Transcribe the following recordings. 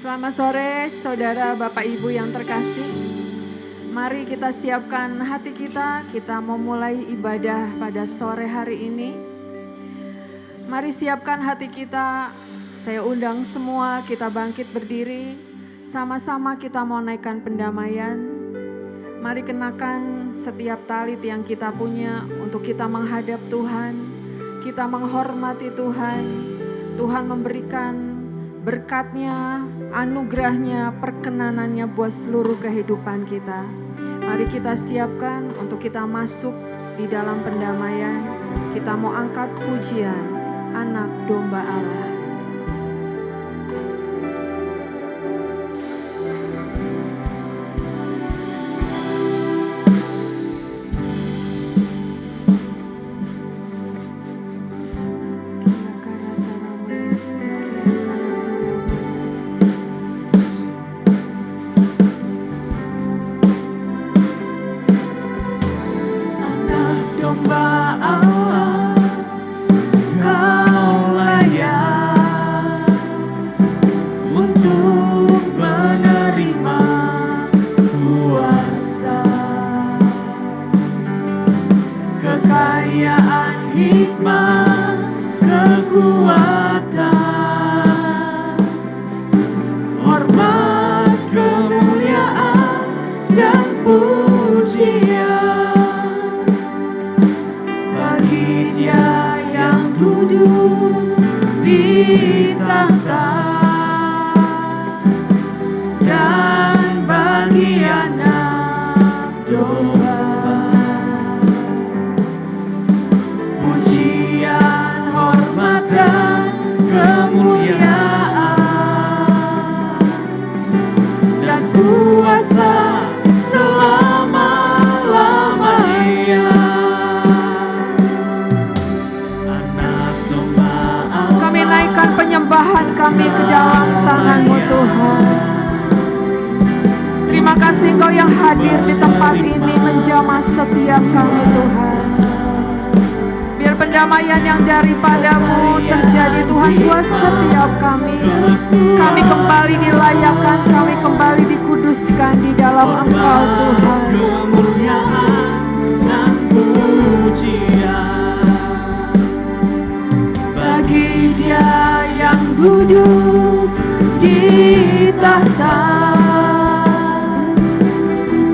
Selamat sore saudara, Bapak Ibu yang terkasih. Mari kita siapkan hati kita mau mulai ibadah pada sore hari ini. Mari siapkan hati kita, saya undang semua kita bangkit berdiri. Sama-sama kita mau naikkan pendamaian. Mari kenakan setiap tali yang kita punya untuk kita menghadap Tuhan. Kita menghormati Tuhan. Tuhan memberikan berkat-Nya, anugerah-Nya, perkenanannya buat seluruh kehidupan kita. Mari kita siapkan untuk kita masuk di dalam pendamaian. Kita mau angkat pujian Anak Domba Allah. Kami ke dalam tangan-Mu Tuhan. Terima kasih Engkau yang hadir di tempat ini menjamah setiap kami Tuhan. Biar pendamaian yang daripada-Mu terjadi Tuhan buat setiap kami. Kami kembali dilayakkan, kami kembali dikuduskan di dalam Engkau Tuhan. Bagi Dia yang duduk di tahta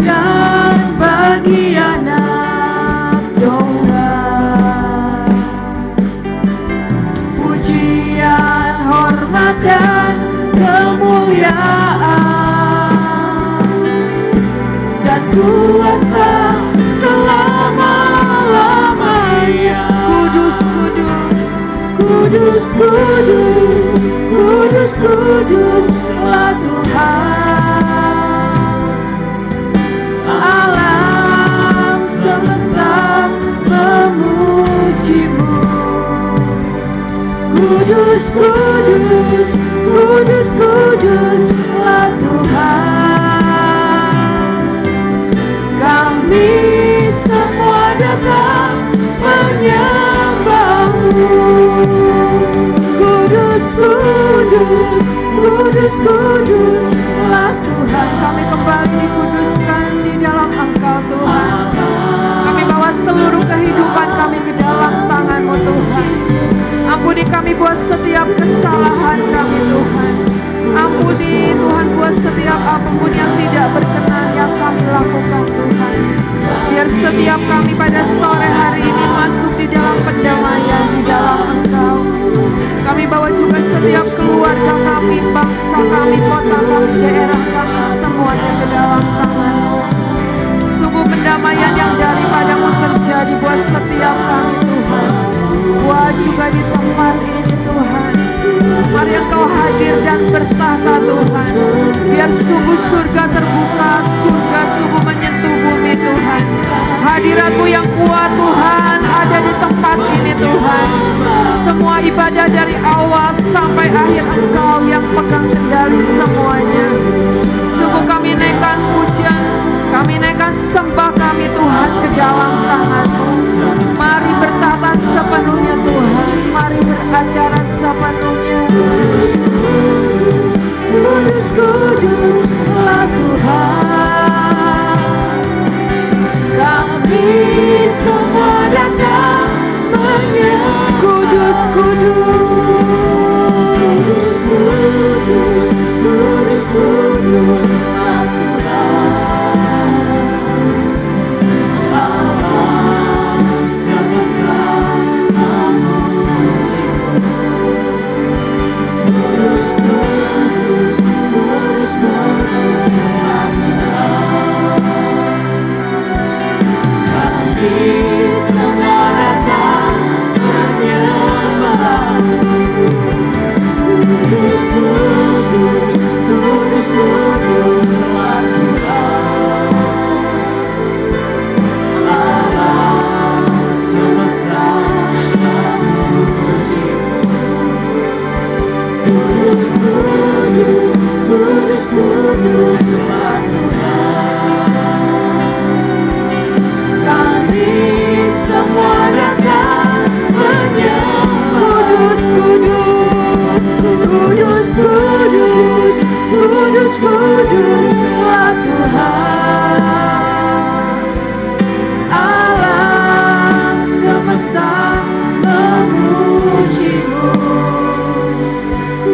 dan bagi Anak Domba, pujian, hormat dan kemuliaan dan kuasa selama-lamanya. Kudus, kudus, kudus, kudus, kudus, kuduslah Tuhan. Alam semesta memuji-Mu. Kudus, kudus, kudus, kuduslah Tuhan. Kami semua datang menyembah-Mu. Kudus, kudus, kudus, kuduslah Tuhan. Kami kembali dikuduskan di dalam Engkau Tuhan. Kami bawa seluruh kehidupan kami ke dalam tangan-Mu Tuhan. Ampuni kami buat setiap kesalahan kami Tuhan. Ampuni Tuhan buat setiap apapun yang tidak berkenan yang kami lakukan Tuhan. Biar setiap kami pada sore hari ini masuk di dalam pendamaian di dalam Engkau. Kami bawa juga setiap keluarga kami, bangsa kami, kota kami, daerah kami, semuanya ke dalam tangan-Mu. Sungguh pendamaian yang daripada-Mu terjadi buat setiap kami Tuhan. Buat juga di tempat ini Tuhan. Mari Engkau hadir dan bertahta Tuhan. Biar sungguh surga terbuka, surga sungguh menyentuh bumi Tuhan. Hadirat-Mu yang kuat Tuhan ada di tempat ini Tuhan. Semua ibadah dari awal sampai akhir Engkau yang pegang kendali semuanya. Sungguh kami naikkan pujian, kami naikkan sembah kami Tuhan ke dalam tangan-Mu. Mari bertata sepenuhnya Tuhan. Mari beracara sepenuhnya. Kudus, Kudus, kudus, kudus, kuduslah Tuhan. Alam semesta memuji-Mu.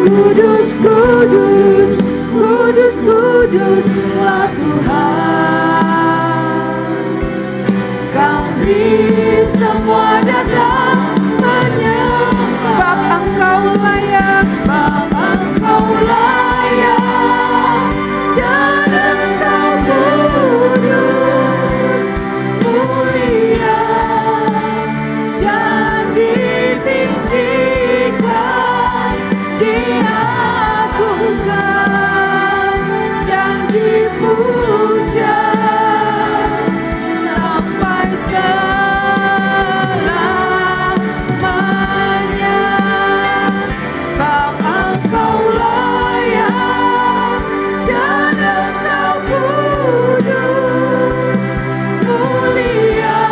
Kudus, kudus, kudus, kuduslah Tuhan. Kami semua datang menyembah, sebab Engkau layak, sebab Engkau layak, dan Engkau kudus, mulia, dan ditinggikan, diagungkan, dan dipuja sampai selamanya. Sebab Engkau layak, dan Engkau kudus, mulia,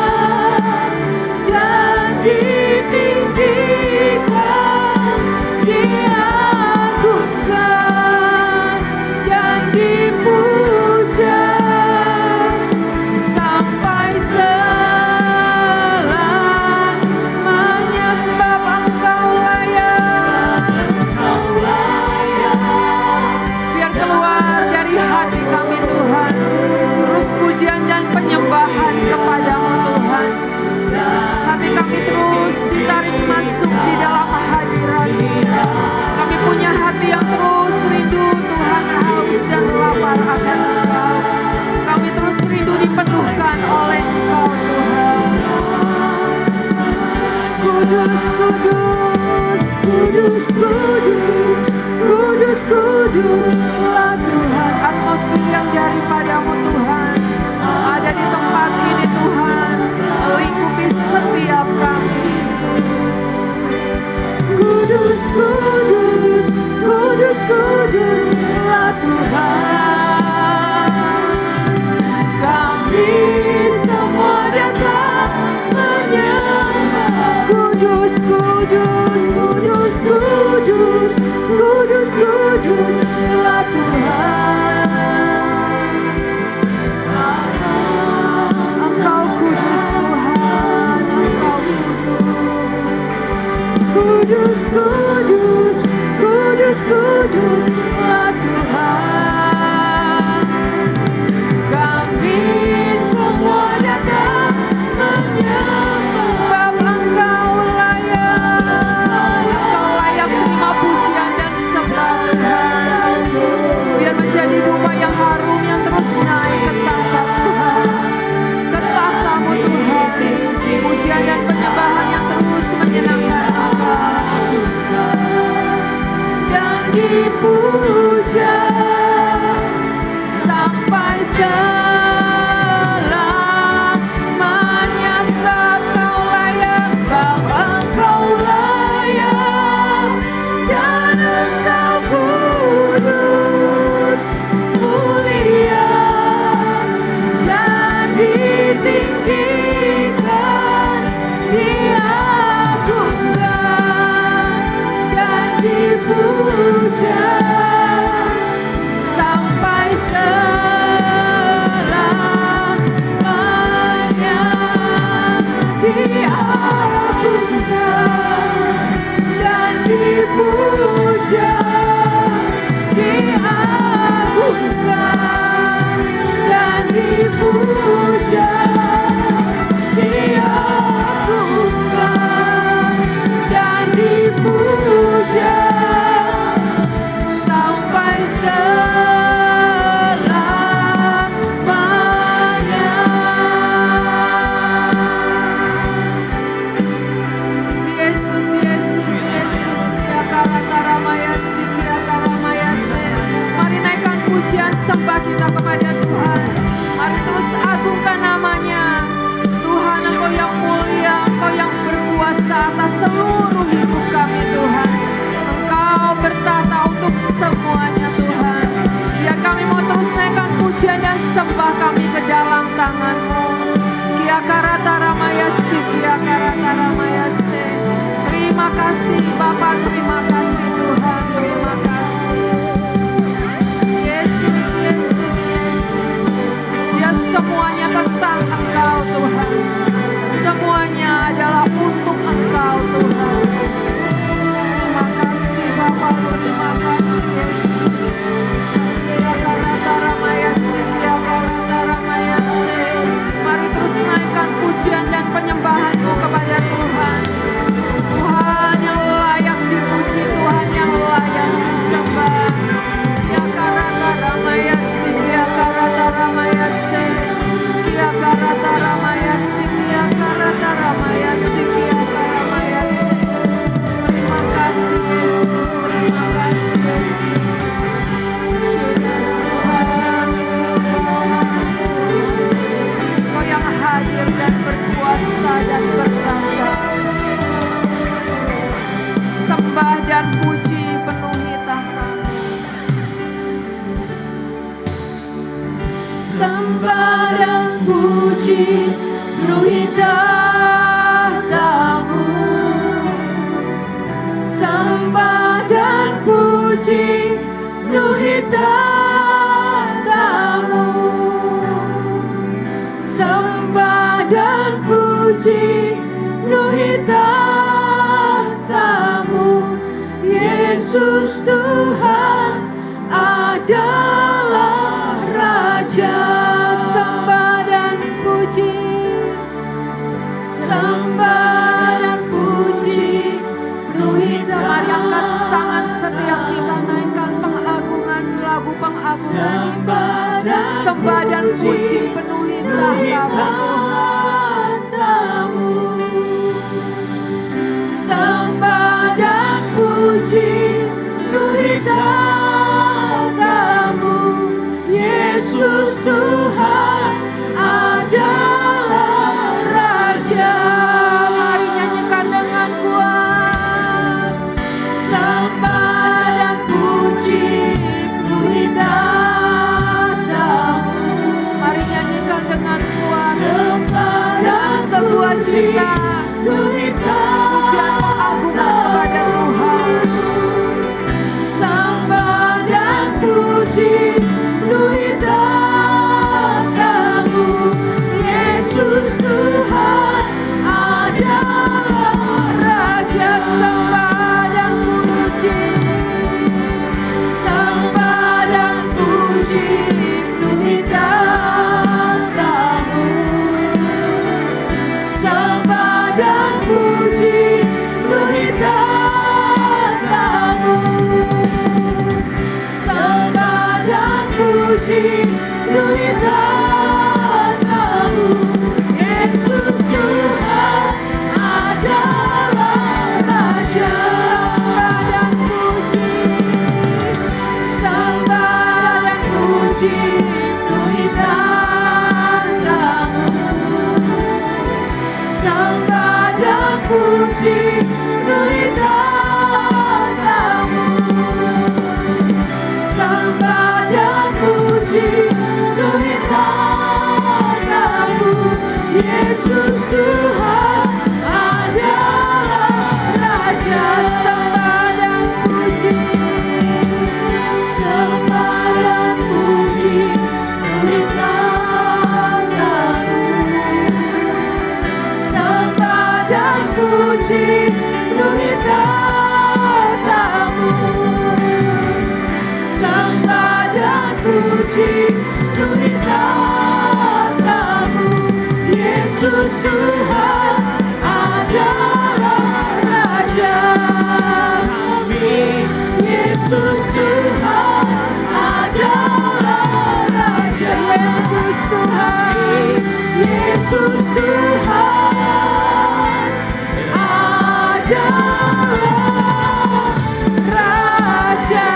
dan ditinggikan, diagungkan, dan dipuja sampai selamanya. Sebab Engkau layak, biar keluar dari hati kami Tuhan terus pujian dan penyembahan kepadamu Tuhan. Hati kami terus ditarik masuk di dalam hadirat. Kami punya hati yang terus rindu Tuhan, haus dan lapar akan Engkau. Kami terus rindu dipenuhkan oleh Engkau Tuhan. Kudus, kudus, kudus, kudus, kudus, kuduslah Tuhan. Atmosfer yang daripadamu Tuhan ada di tempat ini Tuhan, melingkupi setiap kami. Kudus, kudus, kudus, kuduslah Tuhan. Kami semua datang menyembah. Kudus, kudus, kudus, kudus, kudus, kuduslah Tuhan. Engkau kudus Tuhan, Engkau kudus. Kudus, kudus, kudus, kuduslah Tuhan. Kami semua datang menyembah. Sebab Engkau layak, Engkau layak terima pujian dan sembah Tuhan. Biar menjadi dupa yang harum yang terus naik ke tahta Tuhan, ke tahta-Mu Tuhan. Pujian dan penyembahan yang terus menyenangkan Engkau, dan dipuja sampai selamanya. Sebab Kau layak, sebab Engkau layak, dan Engkau kudus, mulia, dan ditinggikan, diagungkan, dan dipuja sampai selamanya. Diagungkan dan dipuja, diagungkan dan dipuja, diagungkan dan dipuja sampai selamanya. Yesus, Yesus, Yesus, Syakaratarama Sikiakaramaya Se. Mari naikkan pujian sembah kita kepada Tuhan. Mari terus agungkan namanya. Tuhan, Engkau yang mulia, Engkau yang berkuasa atas seluruh hidup kami Tuhan. Engkau bertata untuk semuanya Tuhan. Biar kami mau terus naikkan pujian dan sembah kami ke dalam tangan-Mu. Kiakarataramaya Sikiakaramaya Se. Terima kasih Bapa, terima kasih Tuhan, terima puji penuhi tahta-Mu. Sembah dan puji penuhi tahta-Mu. Sembah dan puji penuhi tahta-Mu. Yesus Tuhan adalah Raja. Sembah dan puji, sembah dan puji penuhi tahta. Mari angkat tangan setiap kita, naikkan pengagungan, lagu pengagungan. Sembah dan puji penuhi tahta-Mu. Sembah dan puji penuhi tahta-Mu. Yesus Tuhan adalah Raja. Mari nyanyikan dengan kuat. Sembah dan puji penuhi tahta-Mu. Mari nyanyikan dengan kuat. Dengan sebuah cinta, pujian pengagungan kepada Tuhan. Sembah dan puji penuhi tahta-Mu. Yesus Tuhan adalah Raja. Sembah dan puji, sembah dan puji penuhi tahta-Mu. Sembah dan puji penuhi tahta-Mu. Sembah dan puji penuhi tahta-Mu. Yesus Tuhan adalah Raja. Sembah dan puji, sembah dan puji penuhi tahta-Mu. Sembah dan puji penuhi tahta-Mu. Sembah dan puji penuhi tahta-Mu. Yesus Tuhan adalah Raja. Sembah dan puji, sembah dan puji penuhi tahta-Mu. Sembah dan puji penuhi tahta-Mu. Sembah dan puji penuhi tahta-Mu. Yesus Tuhan adalah Raja. Yesus Tuhan adalah Raja. Yesus Tuhan, Yesus Tuhan adalah Raja.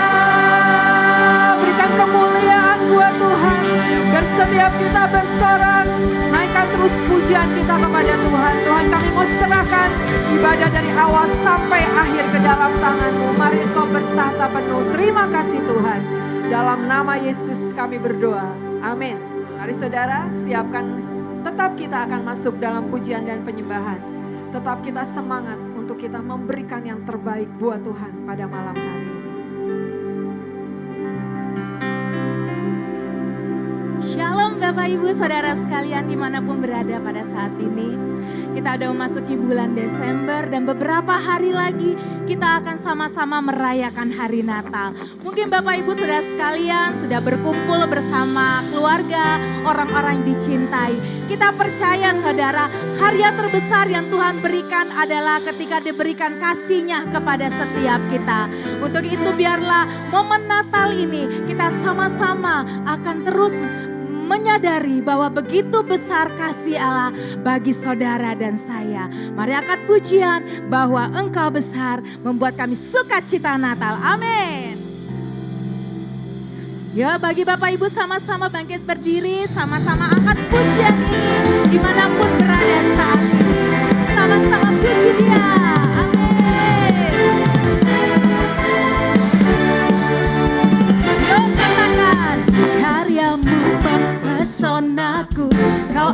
Berikan kemuliaan buat Tuhan. Setiap kita bersorak, naikkan terus pujian kita kepada Tuhan. Tuhan, kami mau serahkan ibadah dari awal sampai akhir ke dalam tangan-Mu. Mari Engkau bertahta penuh. Terima kasih Tuhan. Dalam nama Yesus kami berdoa. Amin. Mari saudara, siapkan. Tetap kita akan masuk dalam pujian dan penyembahan. Tetap kita semangat untuk kita memberikan yang terbaik buat Tuhan pada malam hari ini. Shalom Bapak Ibu Saudara sekalian dimanapun berada pada saat ini. Kita udah memasuki bulan Desember dan beberapa hari lagi kita akan sama-sama merayakan hari Natal. Mungkin Bapak Ibu Saudara sekalian sudah berkumpul bersama keluarga, orang-orang dicintai. Kita percaya saudara, karya terbesar yang Tuhan berikan adalah ketika diberikan kasih-Nya kepada setiap kita. Untuk itu biarlah momen Natal ini kita sama-sama akan terus menyadari bahwa begitu besar kasih Allah bagi saudara dan saya. Mari angkat pujian bahwa Engkau besar membuat kami sukacita Natal. Amin. Ya, bagi Bapak Ibu sama-sama bangkit berdiri, sama-sama angkat pujian ini dimanapun berada saat ini. Sama-sama puji Dia. Amin. Yo katakan, karya-Mu mempesonaku, Kau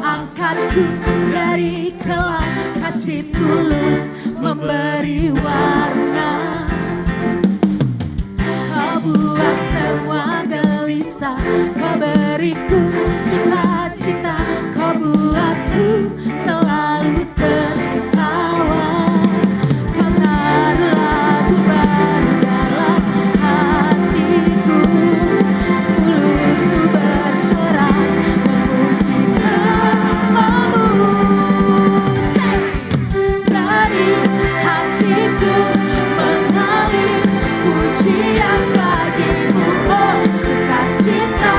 aku dari kelam, kasih tulus memberi warna. Kau buat semua gelisah, kau beriku sukacita, kau buatku selalu tertawa. Kau taruh lagu baru dalam hatiku, mulutku bersorak memuji namamu. Dari hatiku mengalir pujian bagimu, oh sukacita,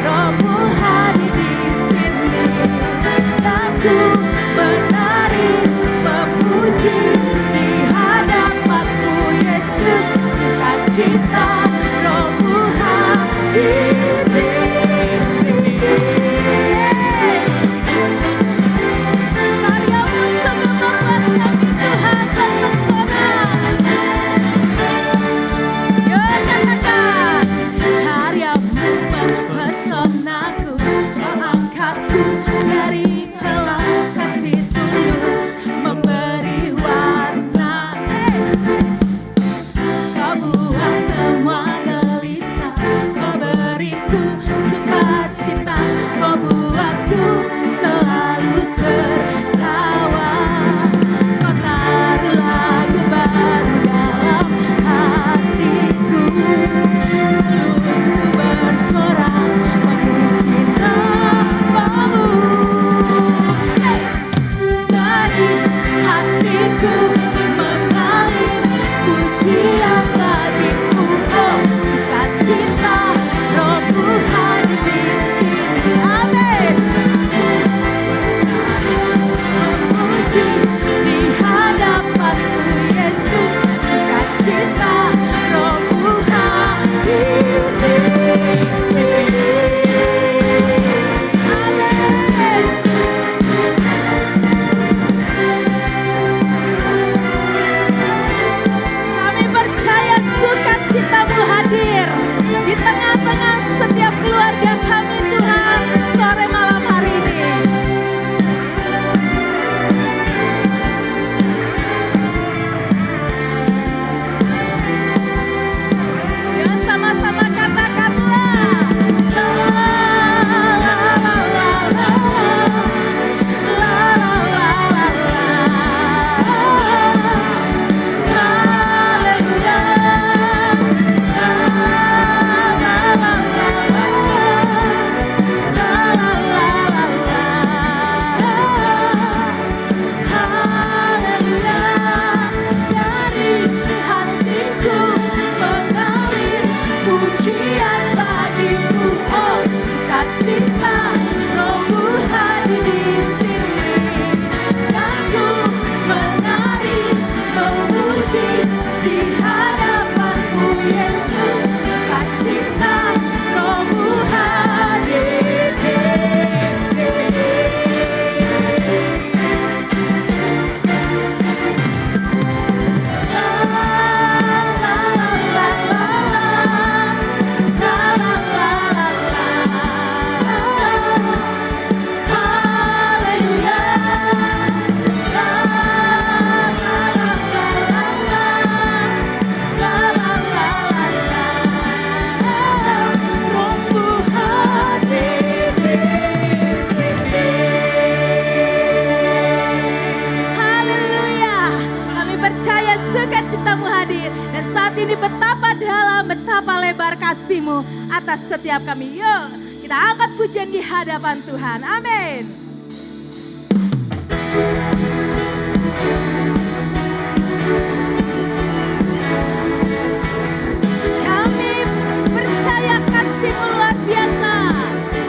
Rohmu hadir di sini. Dan ku menari memuji di hadapanmu, Yesus, sukacita, Rohmu hadir di sini. Karyamu sungguh membuat kami Tuhan terpesona. Yo katakan, karyamu mempesonaku, kau angkatku dari kelam, kasih tulus memberi warna. Kau buat semua gelisah, kau beriku sukacita, kau buatku selalu tertawa. Kau taruh lagu baru dalam hatiku, mulutku bersorak memuji namamu. Dari hatiku mengalir pujian bagimu, oh sukacita, Rohmu hadir di sini. Amin. Memuji di hadapanmu, Yesus, sukacita, Rohmu hadir di sini. Amin. Kami percaya sukacitamu hadir di tengah-tengah setiap keluarga kami, Tuhan, sore malam hari ini. Ya sama-sama katakanlah. La la la la la. La la la la la. Haleluya. La la la la la. La la la la la. Haleluya. Dari hatiku mengalir pujian bagimu, oh sukacita, Rohmu hadir di sini. Dan ku menari memuji di hadapanmu, Yesus, sukacita, Rohmu hadir di sini. Haleluya. Kami percaya sukacitamu hadir. Dan saat ini betapa dalam, betapa lebar kasih-Mu atas setiap kami. Yuk, kita angkat pujian di hadapan Tuhan. Amin. Kami percaya kasih-Mu luar biasa.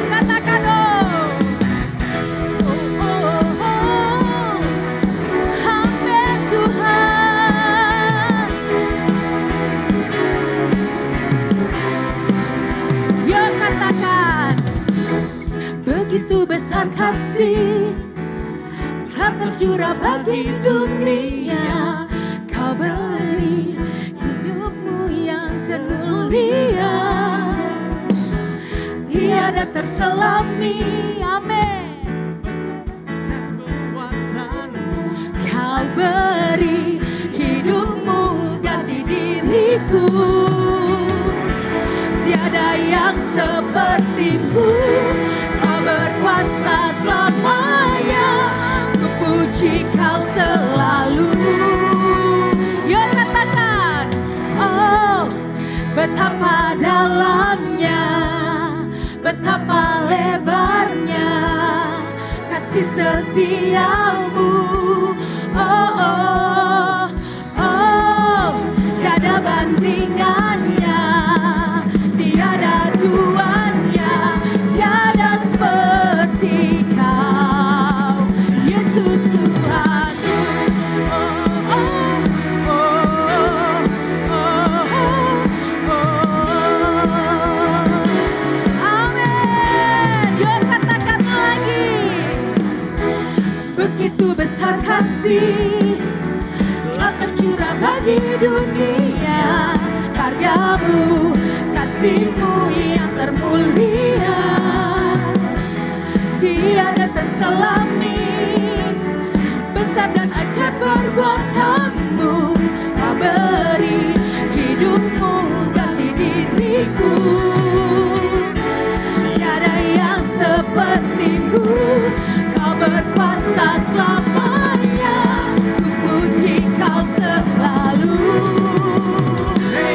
Katakan oh. Oh, oh, oh. Amin Tuhan. Yo katakan, begitu besar kasih telah tercurah bagi dunia. Kau beri hidupmu yang termulia, tiada terselami. Amin. beri hidupmu ganti diriku. Tiada yang sepertimu, kau berkuasa selamanya. Ku puji kau selalu. Yo katakan, oh betapa dalamnya, betapa lebarnya kasih setiamu. Oh, oh, oh, tiada bandingannya, tiada duanya, tiada seperti kau, Yesus Tuhanku. Oh, oh, oh, oh, oh, oh. Amin. Yuk katakan lagi. Begitu besar kasih telah tercurah bagi dunia, karyamu, kasihmu yang termulia, tiada terselami, besar dan ajaib perbuatanmu. Kau beri hidupmu ganti diriku. Tiada yang sepertimu, kau berkuasa selamanya. Ku puji kau selalu.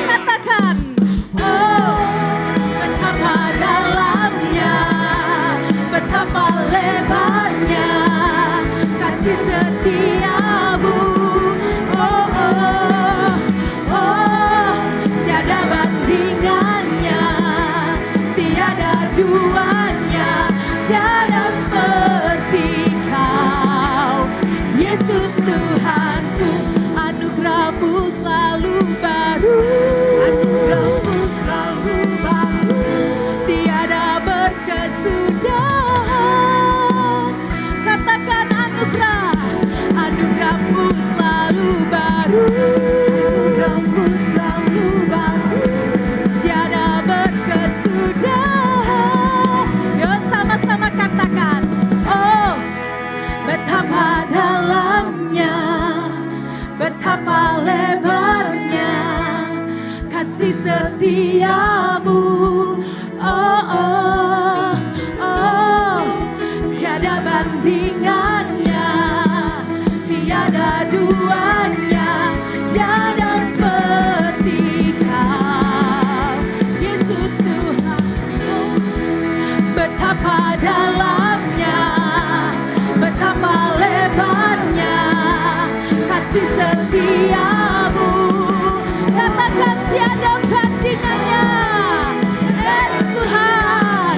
Katakan, oh betapa dalamnya, betapa lebarnya kasih setiamu. Oh, oh, oh, tiada bandingannya, tiada duanya, tiada seperti kau, Yesus Tuhanku. Anugerahmu selalu baru, anugerahmu selalu baru, tiada berkesudahan. Katakan anugerah, anugerahmu selalu baru, anugerahmu selalu baru, tiada berkesudahan. Yo sama-sama katakan, oh betapa dalamnya, betapa lebarnya kasih setiamu. Oh, oh, oh, tiada bandingannya, tiada duanya, tiada seperti kau, Yesus Tuhanku. Betapa dalamnya, betapa lebarnya kasih setiamu. Katakan tiada bandingannya, yes Tuhan,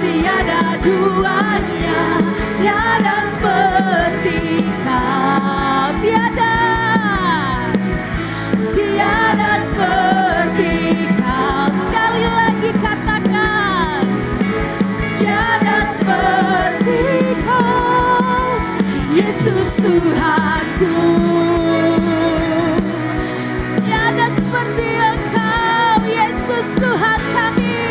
tiada duanya, tiada seperti kau, tiada, tiada seperti kau. Sekali lagi katakan, tiada seperti kau, Yesus Tuhanku. Tiada seperti Engkau, Yesus Tuhan kami.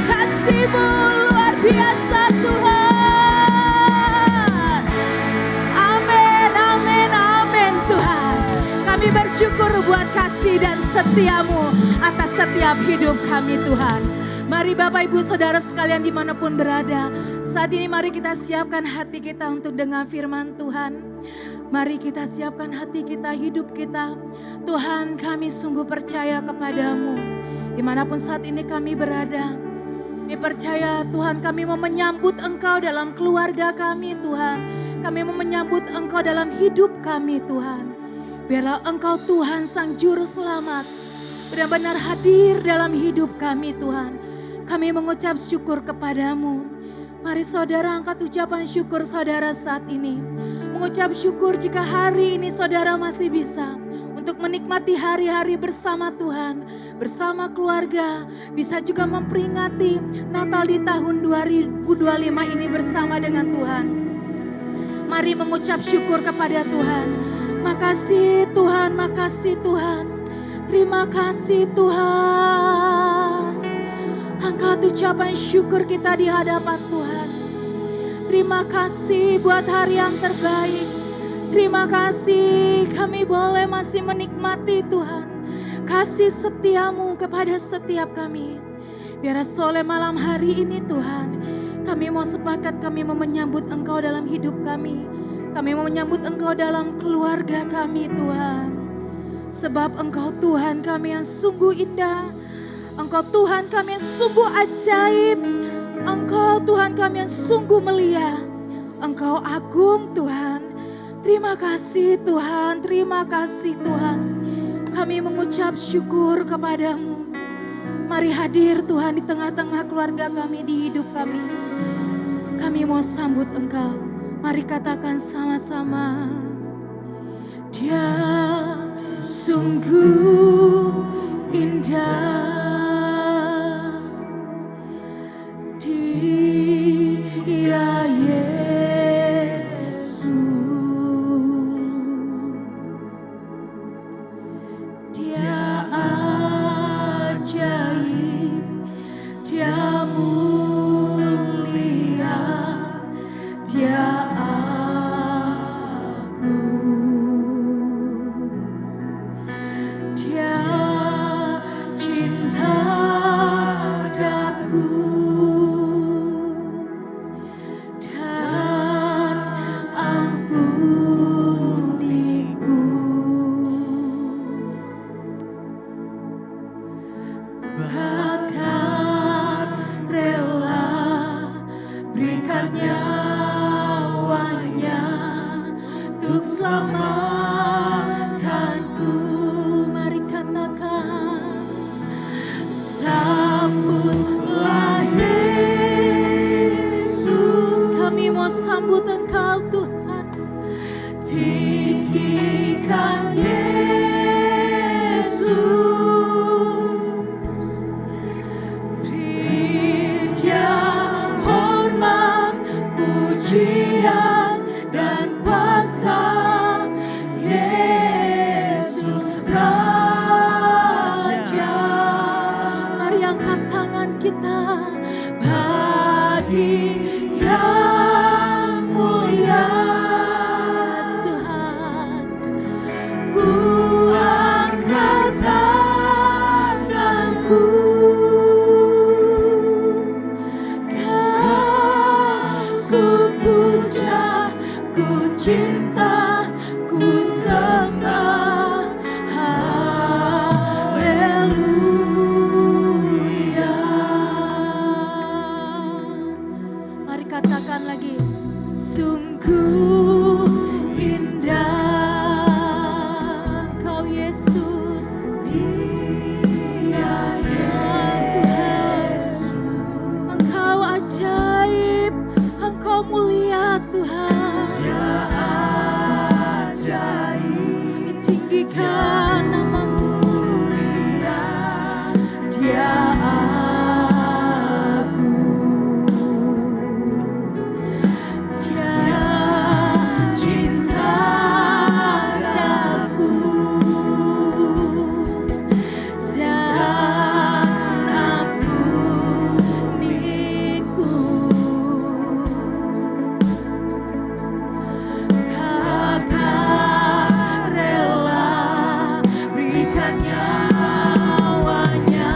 Kasih-Mu luar biasa Tuhan. Amin, amin, amin Tuhan. Kami bersyukur buat kasih dan setia-Mu atas setiap hidup kami Tuhan. Mari Bapak Ibu Saudara sekalian dimanapun berada, saat ini mari kita siapkan hati kita untuk dengar firman Tuhan. Mari kita siapkan hati kita, hidup kita. Tuhan, kami sungguh percaya kepadamu. Dimanapun saat ini kami berada, kami percaya Tuhan, kami mau menyambut Engkau dalam keluarga kami Tuhan. Kami mau menyambut Engkau dalam hidup kami Tuhan. Biarlah Engkau Tuhan Sang Juru Selamat benar-benar hadir dalam hidup kami Tuhan. Kami mengucap syukur kepadamu. Mari saudara angkat ucapan syukur saudara saat ini. Mengucap syukur jika hari ini saudara masih bisa untuk menikmati hari-hari bersama Tuhan, bersama keluarga, bisa juga memperingati Natal di tahun 2025 ini bersama dengan Tuhan. Mari mengucap syukur kepada Tuhan. Makasih Tuhan, makasih Tuhan. Terima kasih Tuhan. Angkat ucapan syukur kita di hadapan Tuhan. Terima kasih buat hari yang terbaik. Terima kasih kami boleh masih menikmati Tuhan kasih setiamu kepada setiap kami. Biar sore malam hari ini Tuhan, kami mau sepakat kami mau menyambut Engkau dalam hidup kami. Kami mau menyambut Engkau dalam keluarga kami Tuhan. Sebab Engkau Tuhan kami yang sungguh indah. Engkau Tuhan kami yang sungguh ajaib. Engkau Tuhan kami yang sungguh mulia. Engkau agung Tuhan. Terima kasih Tuhan, terima kasih Tuhan. Kami mengucap syukur kepadamu. Mari hadir Tuhan di tengah-tengah keluarga kami, di hidup kami. Kami mau sambut Engkau. Mari katakan sama-sama. Dia sungguh indah. Dia Yesus. Dia ajaib. Dia mulia. Dia agung. Dia cinta padaku dan ampuniku. Bahkan rela berikan nyawanya untuk selamatkanku. Mari katakan, sambutlah Yesus. Kami mau sambut Engkau Tuhan. Tinggikan Yesus. Beri Dia hormat, pujian dan kuasa. Yesus Raja. Mari angkat tangan kita bagi yang mulia. Tuhan, ku angkat tanganku. Ku puja, ku cinta, ku sembah. Haleluya. Mari katakan lagi. Sungguh indah Kau Yesus. Dia Yesus. Engkau ajaib, Engkau mulia Tuhan. Dia ajaib, tinggikan nama-Mu. Dia agung. Dia cinta padaku dan ampuniku. Kakak rela berikan nyawanya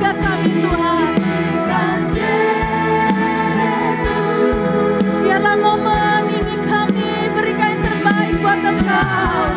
kepada kami Tuhan. Biarlah momen ini kami berikan yang terbaik buat Engkau.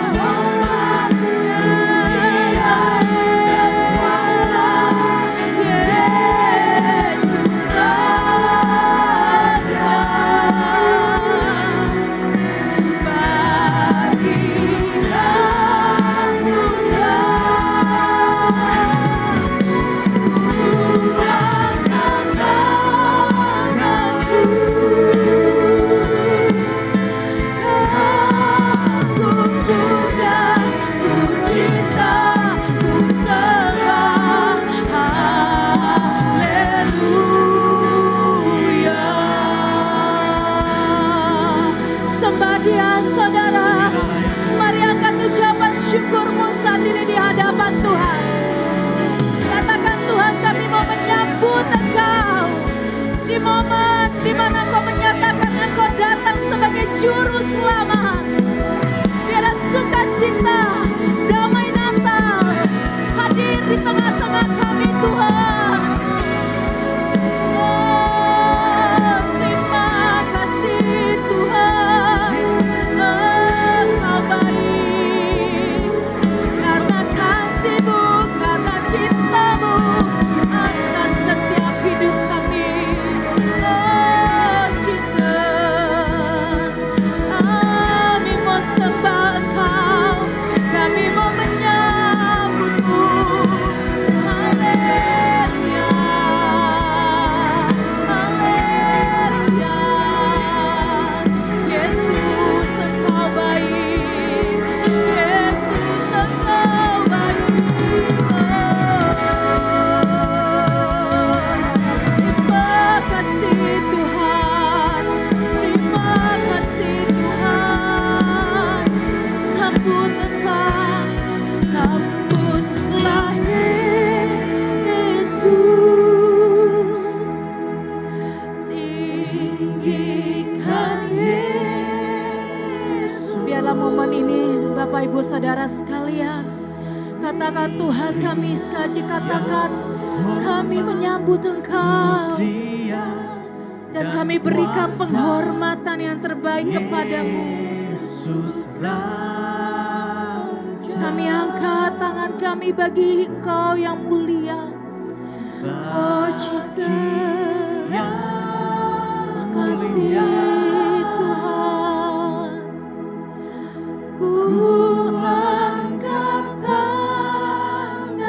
Syukurmu saat ini di hadapan Tuhan. Katakan Tuhan, kami mau menyambut Engkau di momen di mana Engkau menyatakan Engkau datang sebagai juru selamat. Biarlah sukacita, damai Natal hadir di tengah-tengah kami Tuhan. Oh, terima kasih Tuhan, Engkau baik. Atas setiap hidup kami, oh Jesus, kami mau sembah Engkau, kami mau menyambutmu, haleluya, haleluya, Yesus Engkau baik, Yesus Engkau baik. Biarlah momen ini Bapak Ibu Saudara sekalian, katakan Tuhan, kami sekali katakan kami menyambut Engkau dan kami berikan penghormatan yang terbaik kepadamu. Kami angkat tangan kami bagi Engkau yang mulia. Oh Jesus, makasih Tuhan. Ku angkat tanganku,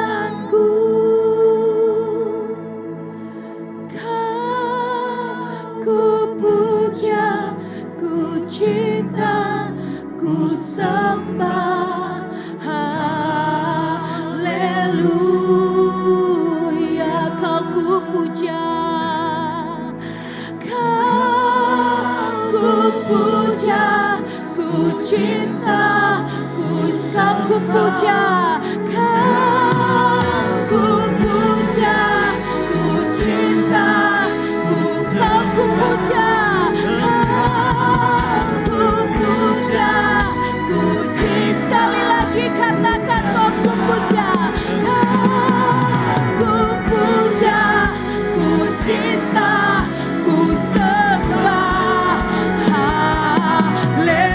ku puja, ku cinta, ku sembah, haleluya. Kau ku puja, kau ku puja, ku cinta, ku sanggup puja, kau ku puja, ku cinta, ku sanggup puja, kau ku puja, ku cinta. Sekali lagi katakan kau ku puja, kau ku puja, ku cinta, ku sembah, haleluya.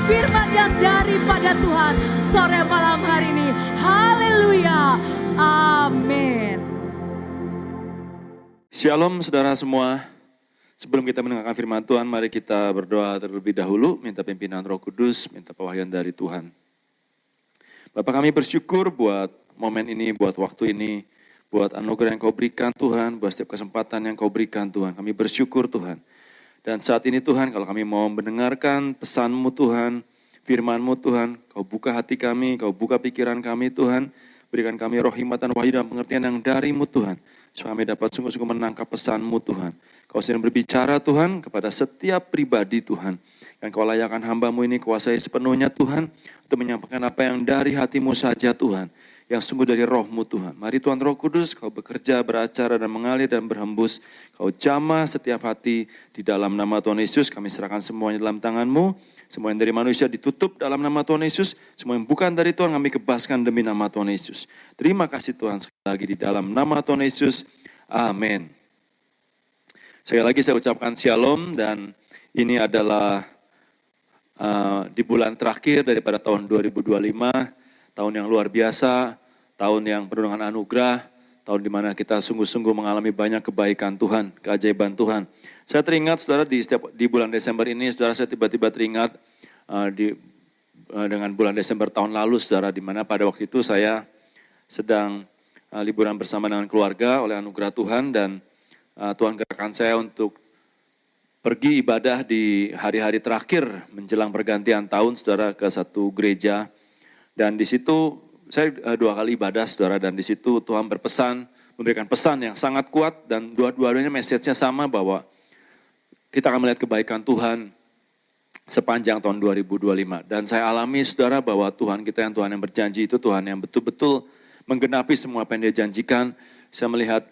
firman yang daripada Tuhan sore malam hari ini. Haleluya. Amin. Shalom saudara semua. Sebelum kita mendengarkan firman Tuhan, mari kita berdoa terlebih dahulu, minta pimpinan Roh Kudus, minta pewahyuan dari Tuhan. Bapak, kami bersyukur buat momen ini, buat waktu ini, buat anugerah yang Kau berikan Tuhan, buat setiap kesempatan yang Kau berikan Tuhan. Kami bersyukur Tuhan. Dan saat ini Tuhan, kalau kami mau mendengarkan pesan-Mu Tuhan, firman-Mu Tuhan, Kau buka hati kami, Kau buka pikiran kami Tuhan, berikan kami roh hikmat dan wahyu dan pengertian yang dari-Mu Tuhan, supaya kami dapat sungguh-sungguh menangkap pesan-Mu Tuhan. Kau sedang berbicara Tuhan kepada setiap pribadi Tuhan. Yang Kau layakkan hamba-Mu ini kuasai sepenuhnya Tuhan, untuk menyampaikan apa yang dari hati-Mu saja Tuhan, yang sungguh dari roh-Mu Tuhan. Mari Tuhan Roh Kudus, Kau bekerja, beracara dan mengalir dan berhembus. Kau jamah setiap hati di dalam nama Tuhan Yesus. Kami serahkan semuanya dalam tangan-Mu. Semua yang dari manusia ditutup dalam nama Tuhan Yesus. Semua yang bukan dari Tuhan kami kebaskan demi nama Tuhan Yesus. Terima kasih Tuhan, sekali lagi di dalam nama Tuhan Yesus. Amin. Sekali lagi saya ucapkan shalom, dan ini adalah di bulan terakhir daripada tahun 2025. Tahun yang luar biasa, tahun yang penuh dengan anugerah, tahun di mana kita sungguh-sungguh mengalami banyak kebaikan Tuhan, keajaiban Tuhan. Saya teringat saudara di bulan Desember ini, saudara, saya tiba-tiba teringat dengan bulan Desember tahun lalu saudara, di mana pada waktu itu saya sedang liburan bersama dengan keluarga oleh anugerah Tuhan, dan Tuhan gerakkan saya untuk pergi ibadah di hari-hari terakhir menjelang pergantian tahun saudara ke satu gereja. Dan di situ saya 2 kali ibadah saudara, dan di situ Tuhan berpesan, memberikan pesan yang sangat kuat, dan dua-duanya message-nya sama, bahwa kita akan melihat kebaikan Tuhan sepanjang tahun 2025. Dan saya alami saudara bahwa Tuhan kita, yang Tuhan yang berjanji itu Tuhan yang betul-betul menggenapi semua apa yang Dia janjikan. Saya melihat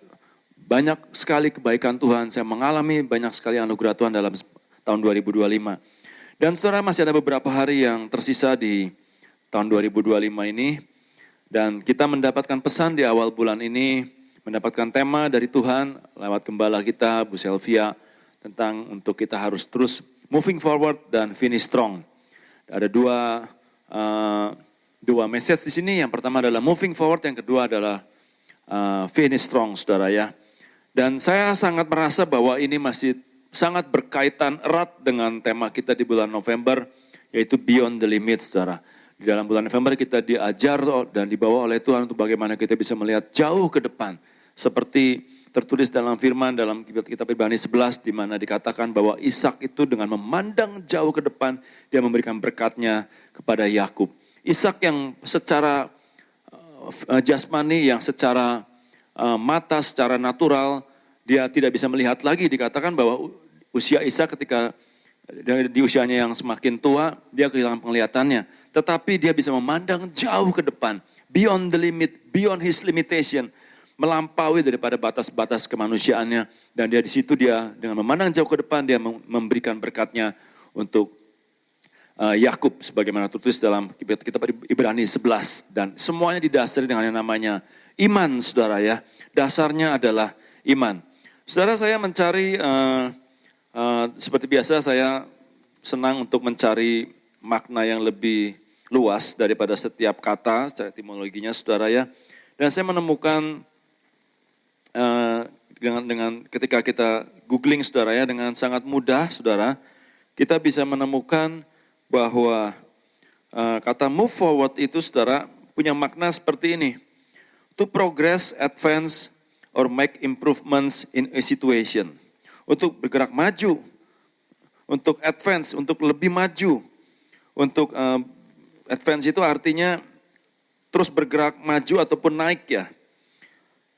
banyak sekali kebaikan Tuhan, saya mengalami banyak sekali anugerah Tuhan dalam tahun 2025. Dan saudara, masih ada beberapa hari yang tersisa di tahun 2025 ini, dan kita mendapatkan pesan di awal bulan ini, mendapatkan tema dari Tuhan lewat gembala kita, Bu Selvia, tentang untuk kita harus terus moving forward dan finish strong. Ada dua message di sini. Yang pertama adalah moving forward, yang kedua adalah finish strong, saudara ya. Dan saya sangat merasa bahwa ini masih sangat berkaitan erat dengan tema kita di bulan November, yaitu Beyond the Limit, saudara. Di dalam bulan November kita diajar dan dibawa oleh Tuhan untuk bagaimana kita bisa melihat jauh ke depan. Seperti tertulis dalam firman dalam kitab Ibrani 11, di mana dikatakan bahwa Ishak itu dengan memandang jauh ke depan, dia memberikan berkatnya kepada Yakub. Ishak yang secara jasmani, yang secara mata, secara natural, dia tidak bisa melihat lagi. Dikatakan bahwa usia Ishak ketika di usianya yang semakin tua, dia kehilangan penglihatannya. Tetapi dia bisa memandang jauh ke depan, beyond the limit, beyond his limitation, melampaui daripada batas-batas kemanusiaannya. Dan dia di situ, dia dengan memandang jauh ke depan, dia memberikan berkatnya untuk Yakub, sebagaimana tertulis dalam kitab Ibrani 11. Dan semuanya didasari dengan yang namanya iman, saudara ya. Dasarnya adalah iman. Saudara, saya mencari, seperti biasa saya senang untuk mencari makna yang lebih luas daripada setiap kata secara etimologinya, saudara ya. Dan saya menemukan dengan ketika kita googling, saudara ya, dengan sangat mudah, saudara, kita bisa menemukan bahwa kata move forward itu, saudara, punya makna seperti ini: to progress, advance, or make improvements in a situation. Untuk bergerak maju, untuk advance, untuk lebih maju. Untuk advance itu artinya terus bergerak maju ataupun naik ya.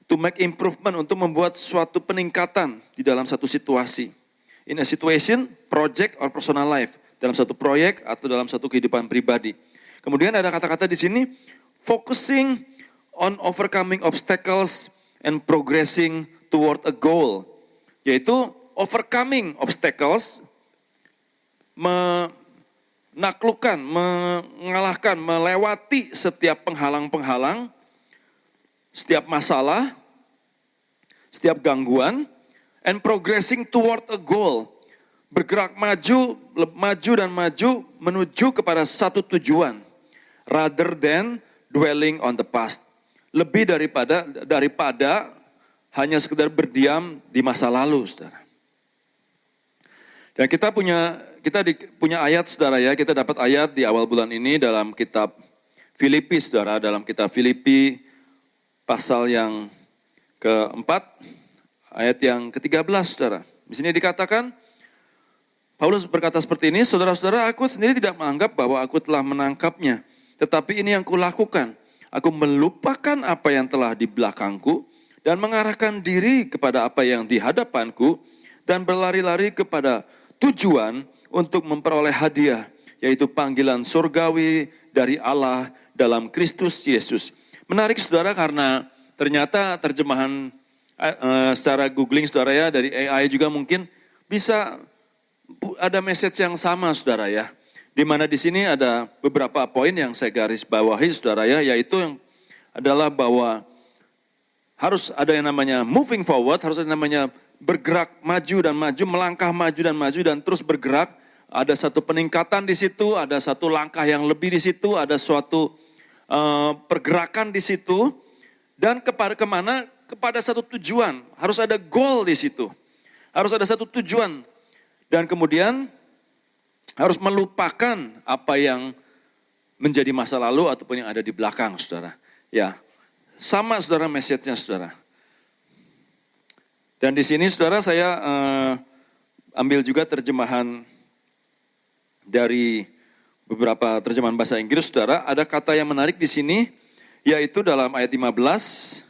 To make improvement, untuk membuat suatu peningkatan di dalam satu situasi. In a situation, project, or personal life. Dalam satu proyek atau dalam satu kehidupan pribadi. Kemudian ada kata-kata di sini, focusing on overcoming obstacles and progressing toward a goal. Yaitu overcoming obstacles, menaklukkan, mengalahkan, melewati setiap penghalang-penghalang, setiap masalah, setiap gangguan, and progressing toward a goal. bergerak maju dan maju menuju kepada satu tujuan. Rather than dwelling on the past. Lebih daripada hanya sekedar berdiam di masa lalu, saudara. Dan kita punya ayat, saudara ya. Kita dapat ayat di awal bulan ini dalam kitab Filipi, saudara. Dalam kitab Filipi pasal yang keempat, ayat yang ke-13, saudara. Di sini dikatakan, Paulus berkata seperti ini, saudara-saudara, aku sendiri tidak menganggap bahwa aku telah menangkapnya. Tetapi ini yang kulakukan. Aku melupakan apa yang telah di belakangku dan mengarahkan diri kepada apa yang di hadapanku dan berlari-lari kepada tujuan untuk memperoleh hadiah, yaitu panggilan surgawi dari Allah dalam Kristus Yesus. Menarik, saudara, karena ternyata terjemahan secara googling, saudara ya, dari AI juga mungkin bisa ada message yang sama, saudara ya. Di mana di sini ada beberapa poin yang saya garis bawahi, saudara ya, yaitu yang adalah bahwa harus ada yang namanya moving forward, harus ada yang namanya bergerak maju dan maju, melangkah maju dan terus bergerak. Ada satu peningkatan di situ, ada satu langkah yang lebih di situ, ada suatu pergerakan di situ, dan kemana? Kepada satu tujuan. Harus ada goal di situ, harus ada satu tujuan, dan kemudian harus melupakan apa yang menjadi masa lalu ataupun yang ada di belakang, saudara. Ya, sama, saudara, message-nya, saudara. Dan di sini, saudara, saya ambil juga terjemahan dari beberapa terjemahan bahasa Inggris, saudara. Ada kata yang menarik di sini, yaitu dalam ayat 15.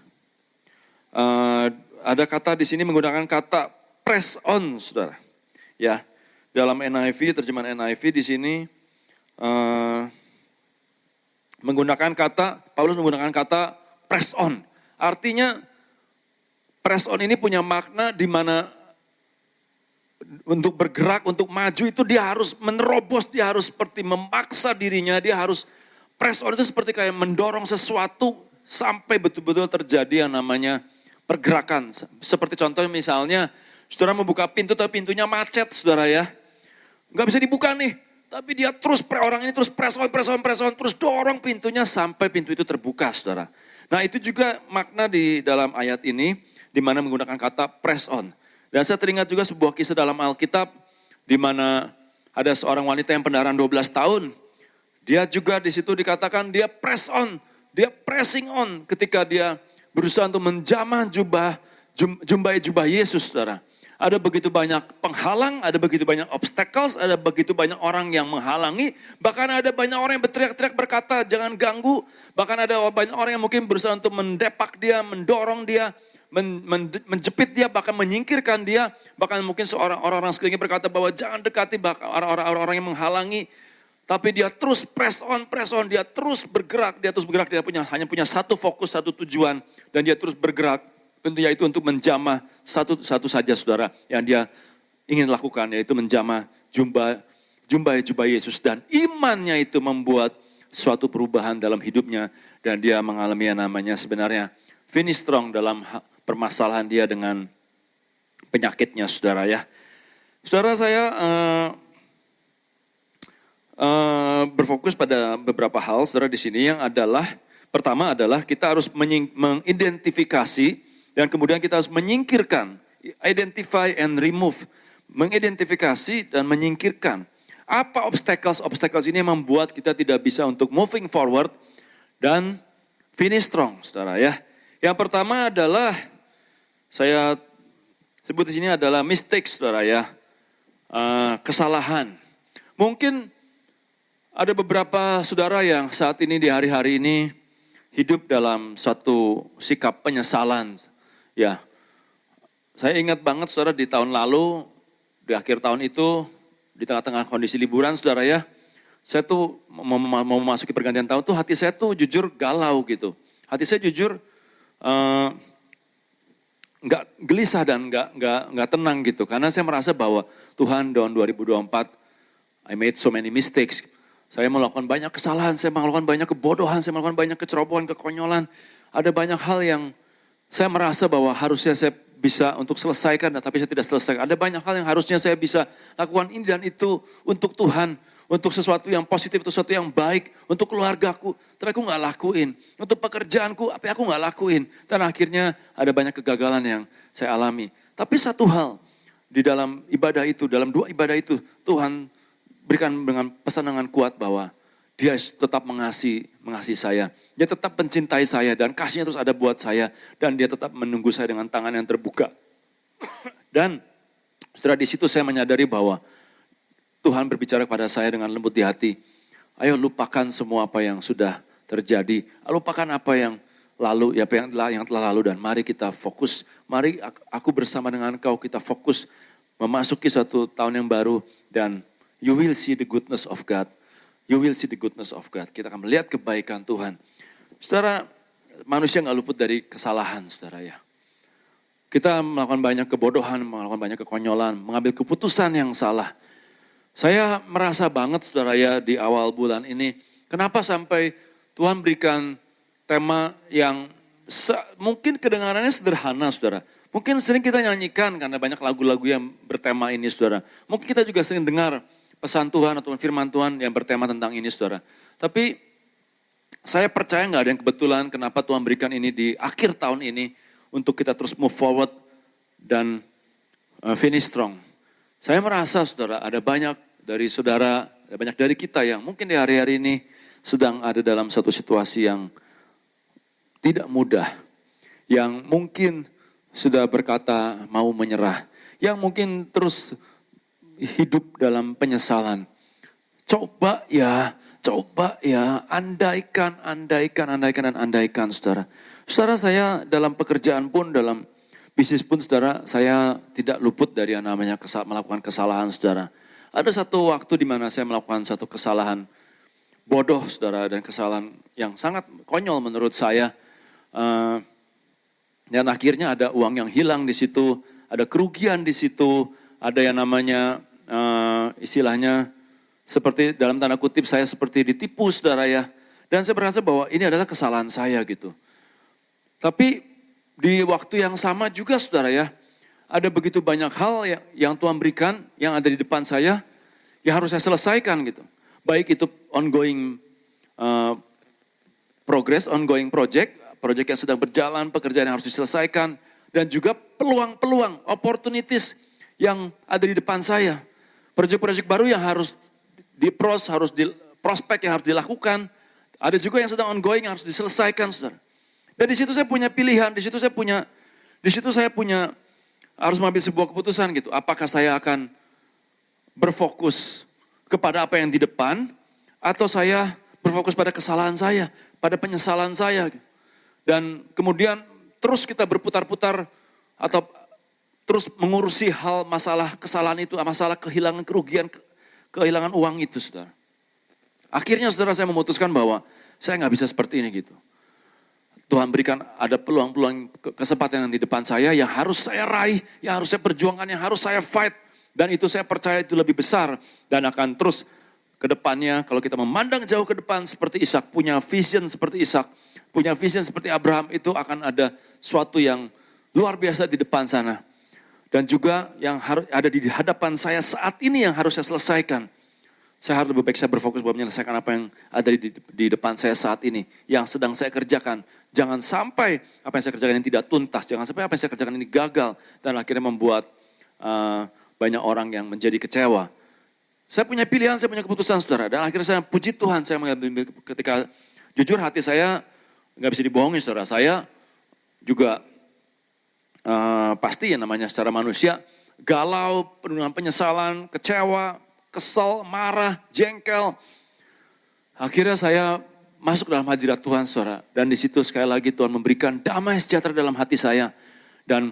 Ada kata di sini menggunakan kata press on, saudara. Ya, dalam NIV, terjemahan NIV di sini Paulus menggunakan kata press on. Artinya press on ini punya makna di mana untuk bergerak, untuk maju itu dia harus menerobos, dia harus seperti memaksa dirinya, dia harus press on itu seperti kayak mendorong sesuatu sampai betul-betul terjadi yang namanya pergerakan. Seperti contohnya misalnya, saudara membuka pintu tapi pintunya macet, saudara ya. Nggak bisa dibuka nih, tapi dia terus, orang ini terus press on, terus dorong pintunya sampai pintu itu terbuka, saudara. Nah, itu juga makna di dalam ayat ini, di mana menggunakan kata press on. Dan saya teringat juga sebuah kisah dalam Alkitab, di mana ada seorang wanita yang pendarahan 12 tahun. Dia juga di situ dikatakan dia press on, dia pressing on ketika dia berusaha untuk menjamah jubah Yesus, saudara. Ada begitu banyak penghalang, ada begitu banyak obstacles, ada begitu banyak orang yang menghalangi. Bahkan ada banyak orang yang berteriak-teriak berkata, jangan ganggu. Bahkan ada banyak orang yang mungkin berusaha untuk mendepak dia, mendorong dia, menjepit dia, bahkan menyingkirkan dia. Bahkan mungkin orang-orang sekelilingnya berkata bahwa jangan dekati orang-orang yang menghalangi. Tapi dia terus press on, dia terus bergerak, dia hanya punya satu fokus, satu tujuan. Dan dia terus bergerak. Tentunya itu untuk menjamah satu saja, saudara, yang dia ingin lakukan, yaitu menjamah jubah Yesus. Dan imannya itu membuat suatu perubahan dalam hidupnya, dan dia mengalami yang namanya sebenarnya finish strong dalam permasalahan dia dengan penyakitnya, saudara ya. Saudara, saya berfokus pada beberapa hal, saudara, di sini yang adalah, pertama adalah kita harus mengidentifikasi dan kemudian kita harus menyingkirkan, identify and remove, mengidentifikasi dan menyingkirkan. Apa obstacles ini yang membuat kita tidak bisa untuk moving forward dan finish strong, saudara ya. Yang pertama adalah, saya sebut di sini adalah mistakes, saudara ya, kesalahan. Mungkin ada beberapa saudara yang saat ini di hari-hari ini hidup dalam satu sikap penyesalan. Ya, saya ingat banget, saudara, di tahun lalu, di akhir tahun itu, di tengah-tengah kondisi liburan, saudara ya, saya tuh mau memasuki pergantian tahun tuh hati saya tuh jujur galau gitu. Hati saya jujur nggak gelisah dan nggak tenang gitu. Karena saya merasa bahwa Tuhan, tahun 2024, I made so many mistakes. Saya melakukan banyak kesalahan, saya melakukan banyak kebodohan, saya melakukan banyak kecerobohan, kekonyolan. Ada banyak hal yang saya merasa bahwa harusnya saya bisa untuk selesaikan, tapi saya tidak selesaikan. Ada banyak hal yang harusnya saya bisa lakukan ini dan itu untuk Tuhan, untuk sesuatu yang positif, untuk sesuatu yang baik, untuk keluargaku, tapi aku nggak lakuin. Untuk pekerjaanku, tapi aku nggak lakuin. Dan akhirnya ada banyak kegagalan yang saya alami. Tapi satu hal, di dalam ibadah itu, dalam 2 ibadah itu, Tuhan berikan dengan pesan kuat bahwa Dia tetap mengasihi saya. Dia tetap mencintai saya dan kasihnya terus ada buat saya. Dan Dia tetap menunggu saya dengan tangan yang terbuka. Dan setelah di situ saya menyadari bahwa Tuhan berbicara kepada saya dengan lembut di hati. Ayo lupakan semua apa yang sudah terjadi. Lupakan apa yang lalu, yang telah lalu, dan mari kita fokus. Mari aku bersama dengan engkau kita fokus memasuki suatu tahun yang baru dan you will see the goodness of God. You will see the goodness of God. Kita akan melihat kebaikan Tuhan. Saudara, manusia nggak luput dari kesalahan, saudara ya. Kita melakukan banyak kebodohan, melakukan banyak kekonyolan, mengambil keputusan yang salah. Saya merasa banget, saudara ya, di awal bulan ini, kenapa sampai Tuhan berikan tema yang mungkin kedengarannya sederhana, saudara. Mungkin sering kita nyanyikan karena banyak lagu-lagu yang bertema ini, saudara. Mungkin kita juga sering dengar pesan Tuhan atau firman Tuhan yang bertema tentang ini, saudara. Tapi saya percaya nggak ada yang kebetulan kenapa Tuhan berikan ini di akhir tahun ini untuk kita terus move forward dan finish strong. Saya merasa, saudara, ada banyak dari saudara, ada banyak dari kita yang mungkin di hari-hari ini sedang ada dalam satu situasi yang tidak mudah, yang mungkin sudah berkata mau menyerah, yang mungkin terus hidup dalam penyesalan. Coba ya, andaikan, saudara. Saudara, saya dalam pekerjaan pun, dalam bisnis pun, saudara, saya tidak luput dari yang namanya melakukan kesalahan, saudara. Ada satu waktu di mana saya melakukan satu kesalahan bodoh, saudara, dan kesalahan yang sangat konyol menurut saya. Dan akhirnya ada uang yang hilang di situ, ada kerugian di situ, ada yang namanya istilahnya seperti dalam tanda kutip saya seperti ditipu, saudara ya. Dan saya merasa bahwa ini adalah kesalahan saya gitu. Tapi di waktu yang sama juga, saudara ya, ada begitu banyak hal yang Tuhan berikan yang ada di depan saya yang harus saya selesaikan gitu. Baik itu ongoing progress, ongoing project yang sedang berjalan, pekerjaan yang harus diselesaikan, dan juga peluang-peluang, opportunities yang ada di depan saya. Proyek-proyek baru yang harus prospek yang harus dilakukan. Ada juga yang sedang ongoing yang harus diselesaikan, saudara. Dan di situ saya punya pilihan, di situ saya punya harus mengambil sebuah keputusan gitu. Apakah saya akan berfokus kepada apa yang di depan, atau saya berfokus pada kesalahan saya, pada penyesalan saya. Dan kemudian terus kita berputar-putar atau terus mengurusi hal masalah kesalahan itu, masalah kehilangan kerugian, kehilangan uang itu, saudara. Akhirnya, saudara, saya memutuskan bahwa saya nggak bisa seperti ini gitu. Tuhan berikan ada peluang-peluang kesempatan yang di depan saya yang harus saya raih, yang harus saya perjuangkan, yang harus saya fight. Dan itu saya percaya itu lebih besar dan akan terus ke depannya. Kalau kita memandang jauh ke depan seperti Ishak, punya vision seperti Ishak, punya vision seperti Abraham, itu akan ada suatu yang luar biasa di depan sana. Dan juga yang harus ada di hadapan saya saat ini yang harus saya selesaikan. Saya harus lebih baik saya berfokus buat menyelesaikan apa yang ada di depan saya saat ini. Yang sedang saya kerjakan. Jangan sampai apa yang saya kerjakan ini tidak tuntas. Jangan sampai apa yang saya kerjakan ini gagal. Dan akhirnya membuat banyak orang yang menjadi kecewa. Saya punya pilihan, saya punya keputusan, saudara. Dan akhirnya saya puji Tuhan. Saya mengambil ketika jujur hati saya nggak bisa dibohongi, saudara. Saya juga pasti ya namanya secara manusia, galau, penuh dengan penyesalan, kecewa, kesal, marah, jengkel. Akhirnya saya masuk dalam hadirat Tuhan, saudara. Dan di situ sekali lagi Tuhan memberikan damai sejahtera dalam hati saya. Dan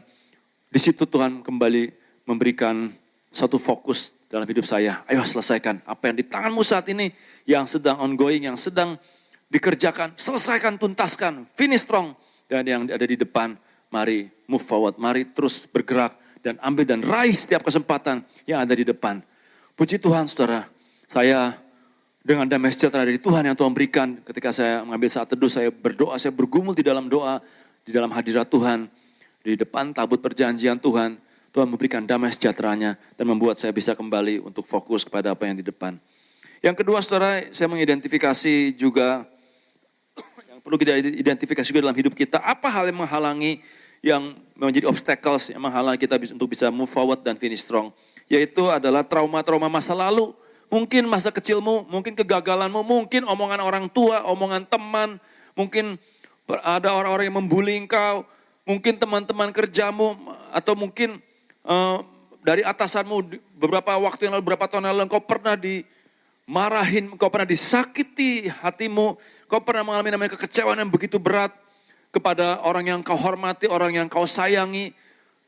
di situ Tuhan kembali memberikan satu fokus dalam hidup saya. Ayo selesaikan apa yang di tanganmu saat ini, yang sedang ongoing, yang sedang dikerjakan. Selesaikan, tuntaskan, finish strong. Dan yang ada di depan, mari move forward, mari terus bergerak dan ambil dan raih setiap kesempatan yang ada di depan. Puji Tuhan, saudara, saya dengan damai sejahtera dari Tuhan yang Tuhan berikan ketika saya mengambil saat teduh, saya berdoa, saya bergumul di dalam doa, di dalam hadirat Tuhan. di depan tabut perjanjian Tuhan, Tuhan memberikan damai sejahteranya dan membuat saya bisa kembali untuk fokus kepada apa yang di depan. Yang kedua saudara, saya mengidentifikasi juga, yang perlu kita identifikasi juga dalam hidup kita, apa hal yang menghalangi, yang menjadi obstacles, yang menghalangi kita untuk bisa move forward dan finish strong. Yaitu adalah trauma-trauma masa lalu, mungkin masa kecilmu, mungkin kegagalanmu, mungkin omongan orang tua, omongan teman, mungkin ada orang-orang yang membuli engkau, mungkin teman-teman kerjamu, atau mungkin dari atasanmu beberapa waktu yang lalu, beberapa tahun lalu engkau pernah dimarahin, engkau pernah disakiti hatimu, engkau pernah mengalami namanya kekecewaan yang begitu berat kepada orang yang kau hormati, orang yang kau sayangi.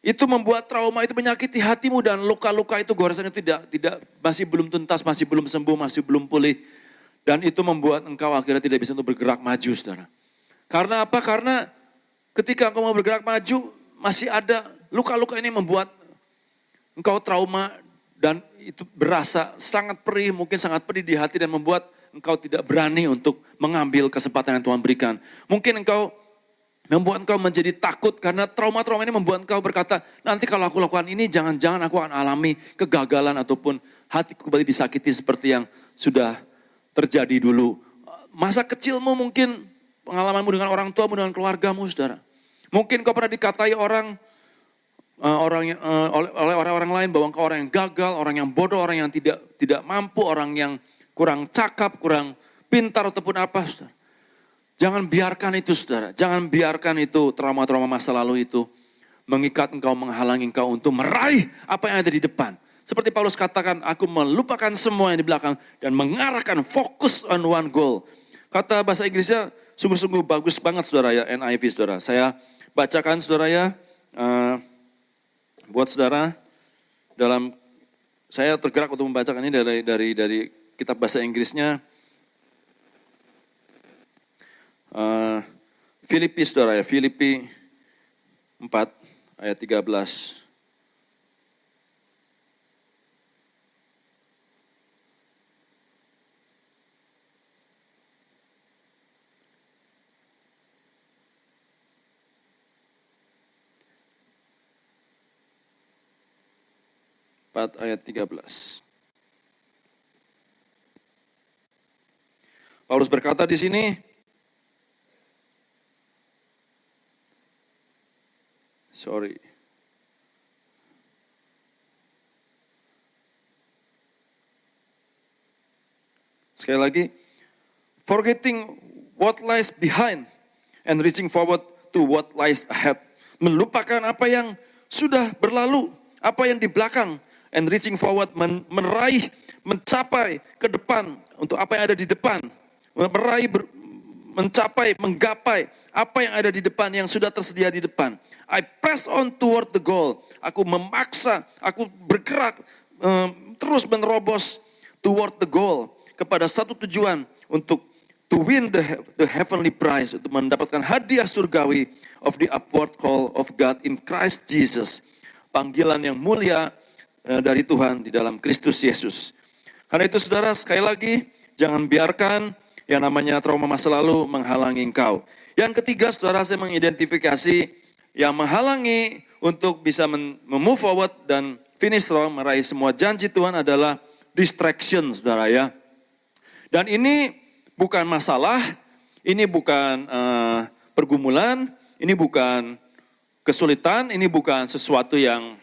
Itu membuat trauma itu menyakiti hatimu dan luka-luka itu gue rasanya tidak masih belum tuntas, masih belum sembuh, masih belum pulih. Dan itu membuat engkau akhirnya tidak bisa untuk bergerak maju, saudara. Karena apa? Karena ketika engkau mau bergerak maju, masih ada luka-luka ini membuat engkau trauma dan itu berasa sangat perih, mungkin sangat pedih di hati dan membuat engkau tidak berani untuk mengambil kesempatan yang Tuhan berikan. Mungkin membuat engkau menjadi takut karena trauma-trauma ini membuat engkau berkata, nanti kalau aku lakukan ini jangan-jangan aku akan alami kegagalan ataupun hatiku kembali disakiti seperti yang sudah terjadi dulu. Masa kecilmu mungkin pengalamanmu dengan orang tuamu, dengan keluargamu, saudara. Mungkin kau pernah dikatai oleh orang-orang lain bahwa engkau orang yang gagal, orang yang bodoh, orang yang tidak mampu, orang yang kurang cakap, kurang pintar ataupun apa, saudara. Jangan biarkan itu, saudara. Jangan biarkan itu trauma-trauma masa lalu itu mengikat engkau, menghalangi engkau untuk meraih apa yang ada di depan. Seperti Paulus katakan, aku melupakan semua yang di belakang dan mengarahkan fokus on one goal. Kata bahasa Inggrisnya sungguh-sungguh bagus banget, saudara ya, NIV, saudara. Saya bacakan, saudara ya, buat saudara saya tergerak untuk membacakan ini dari kitab bahasa Inggrisnya. Filipi, saudara ya, Filipi 4 ayat 13. Ayat 13. Paulus berkata di sini, sekali lagi, forgetting what lies behind and reaching forward to what lies ahead. Melupakan apa yang sudah berlalu, apa yang di belakang, and reaching forward, meraih, mencapai ke depan untuk apa yang ada di depan. Mencapai, menggapai apa yang ada di depan, yang sudah tersedia di depan. I press on toward the goal. Aku memaksa, aku bergerak terus menerobos toward the goal, kepada satu tujuan untuk to win the heavenly prize, untuk mendapatkan hadiah surgawi of the upward call of God in Christ Jesus. Panggilan yang mulia dari Tuhan di dalam Kristus Yesus. Karena itu saudara, sekali lagi, jangan biarkan yang namanya trauma masa lalu menghalangi engkau. Yang ketiga, saudara, saya mengidentifikasi yang menghalangi untuk bisa move forward dan finish strong, meraih semua janji Tuhan adalah distraction, saudara ya. Dan ini bukan masalah, ini bukan pergumulan, ini bukan kesulitan, ini bukan sesuatu yang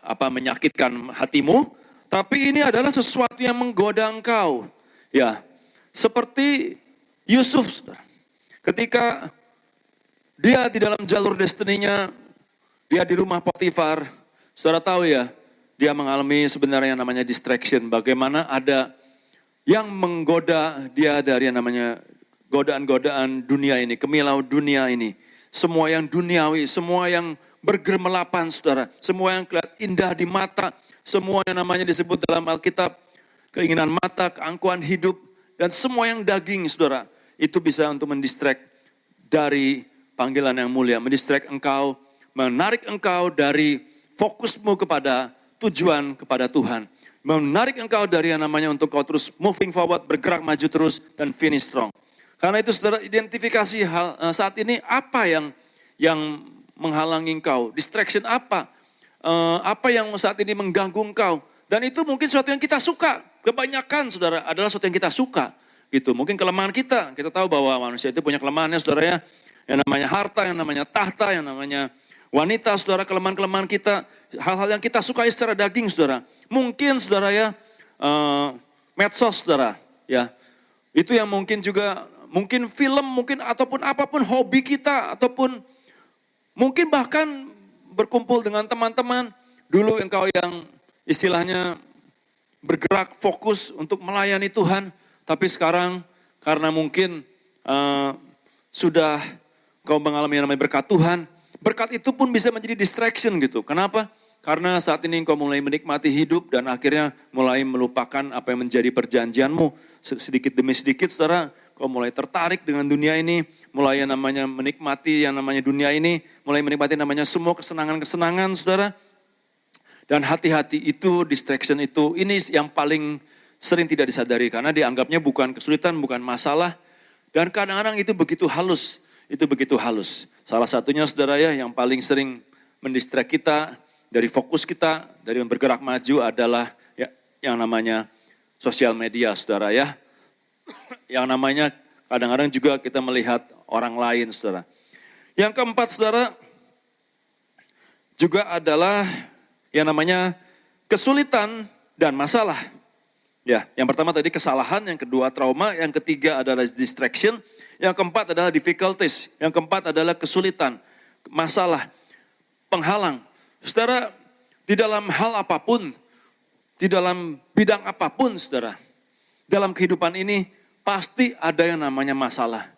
menyakitkan hatimu, tapi ini adalah sesuatu yang menggoda engkau. Ya, seperti Yusuf, saudara. Ketika dia di dalam jalur destininya, dia di rumah Potifar, saudara tahu ya, dia mengalami sebenarnya yang namanya distraction. Bagaimana ada yang menggoda dia dari yang namanya godaan-godaan dunia ini, kemilau dunia ini. Semua yang duniawi, semua yang bergermelapan, saudara. Semua yang kelihatan indah di mata, semua yang namanya disebut dalam Alkitab, keinginan mata, keangkuhan hidup, dan semua yang daging, saudara. Itu bisa untuk mendistract dari panggilan yang mulia, mendistract engkau, menarik engkau dari fokusmu kepada tujuan, kepada Tuhan. Menarik engkau dari yang namanya untuk kau terus moving forward, bergerak maju terus, dan finish strong. Karena itu saudara identifikasi saat ini apa yang menghalangi engkau, distraction apa, apa yang saat ini mengganggu engkau. Dan itu mungkin sesuatu yang kita suka, kebanyakan saudara adalah sesuatu yang kita suka. Gitu. Mungkin kelemahan kita tahu bahwa manusia itu punya kelemahannya saudara ya. Yang namanya harta, yang namanya tahta, yang namanya wanita saudara, kelemahan-kelemahan kita. Hal-hal yang kita sukai secara daging saudara. Mungkin saudara ya, medsos saudara ya. Itu yang mungkin juga, mungkin film, mungkin ataupun apapun hobi kita, ataupun mungkin bahkan berkumpul dengan teman-teman. Dulu engkau yang istilahnya bergerak fokus untuk melayani Tuhan. Tapi sekarang karena mungkin sudah kau mengalami yang namanya berkat Tuhan, berkat itu pun bisa menjadi distraction gitu. Kenapa? Karena saat ini kau mulai menikmati hidup dan akhirnya mulai melupakan apa yang menjadi perjanjianmu. Sedikit demi sedikit saudara, kau mulai tertarik dengan dunia ini, mulai yang namanya menikmati yang namanya dunia ini, mulai menikmati namanya semua kesenangan-kesenangan saudara. Dan hati-hati itu, distraction itu, ini yang paling sering tidak disadari karena dianggapnya bukan kesulitan, bukan masalah. Dan kadang-kadang itu begitu halus, Salah satunya saudara ya yang paling sering mendistract kita dari fokus kita, dari bergerak maju adalah ya, yang namanya sosial media saudara ya. Yang namanya kadang-kadang juga kita melihat orang lain saudara. Yang keempat saudara juga adalah yang namanya kesulitan dan masalah. Ya, yang pertama tadi kesalahan, yang kedua trauma, yang ketiga adalah distraction, yang keempat adalah difficulties, yang keempat adalah kesulitan, masalah, penghalang. Saudara, di dalam hal apapun, di dalam bidang apapun saudara, dalam kehidupan ini pasti ada yang namanya masalah.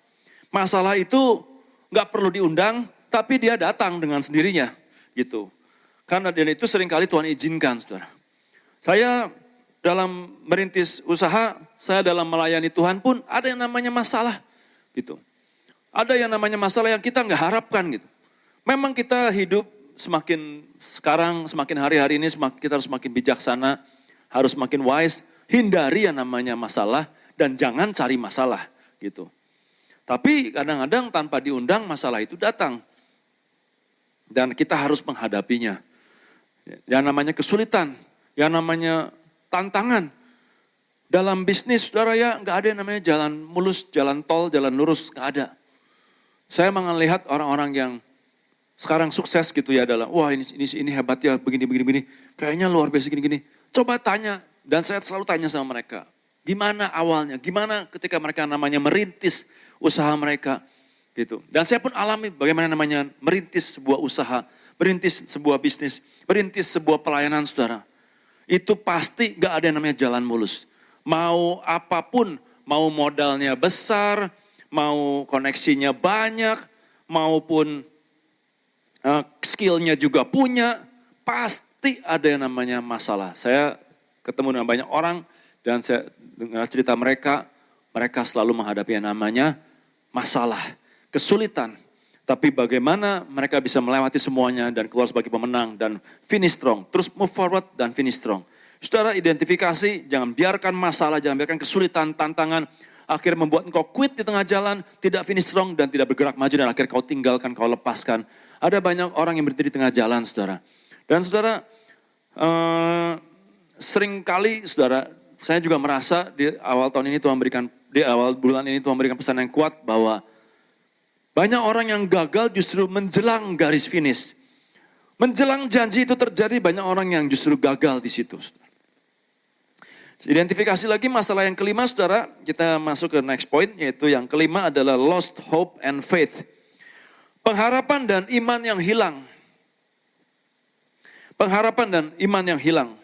Masalah itu nggak perlu diundang, tapi dia datang dengan sendirinya gitu. Karena dan itu seringkali Tuhan izinkan saudara. Saya dalam merintis usaha, saya dalam melayani Tuhan pun ada yang namanya masalah gitu. Ada yang namanya masalah yang kita nggak harapkan gitu. Memang kita hidup semakin sekarang, semakin hari-hari ini kita harus semakin bijaksana, harus semakin wise, hindari yang namanya masalah dan jangan cari masalah gitu. Tapi kadang-kadang tanpa diundang masalah itu datang. Dan kita harus menghadapinya. Yang namanya kesulitan, yang namanya tantangan. Dalam bisnis, saudara ya, nggak ada yang namanya jalan mulus, jalan tol, jalan lurus, nggak ada. Saya melihat orang-orang yang sekarang sukses gitu ya dalam, wah ini hebat ya, begini, kayaknya luar biasa gini. Coba tanya, dan saya selalu tanya sama mereka, gimana awalnya, gimana ketika mereka namanya merintis usaha mereka gitu. Dan saya pun alami bagaimana namanya merintis sebuah usaha, merintis sebuah bisnis, merintis sebuah pelayanan saudara. Itu pasti gak ada yang namanya jalan mulus. Mau apapun, mau modalnya besar, mau koneksinya banyak, maupun skillnya juga punya, pasti ada yang namanya masalah. Saya ketemu dengan banyak orang dan saya dengar cerita mereka selalu menghadapi yang namanya masalah, kesulitan. Tapi bagaimana mereka bisa melewati semuanya dan keluar sebagai pemenang dan finish strong. Terus move forward dan finish strong. Saudara identifikasi, jangan biarkan masalah, jangan biarkan kesulitan, tantangan. Akhirnya membuat engkau quit di tengah jalan, tidak finish strong dan tidak bergerak maju dan akhirnya kau tinggalkan, kau lepaskan. Ada banyak orang yang berhenti di tengah jalan saudara. Dan saudara, seringkali saudara, saya juga merasa di awal tahun ini di awal bulan ini Tuhan berikan pesan yang kuat bahwa banyak orang yang gagal justru menjelang garis finish. Menjelang janji itu terjadi, banyak orang yang justru gagal di situ. Identifikasi lagi masalah yang kelima, saudara. Kita masuk ke next point, yaitu yang kelima adalah lost hope and faith. Pengharapan dan iman yang hilang. Pengharapan dan iman yang hilang.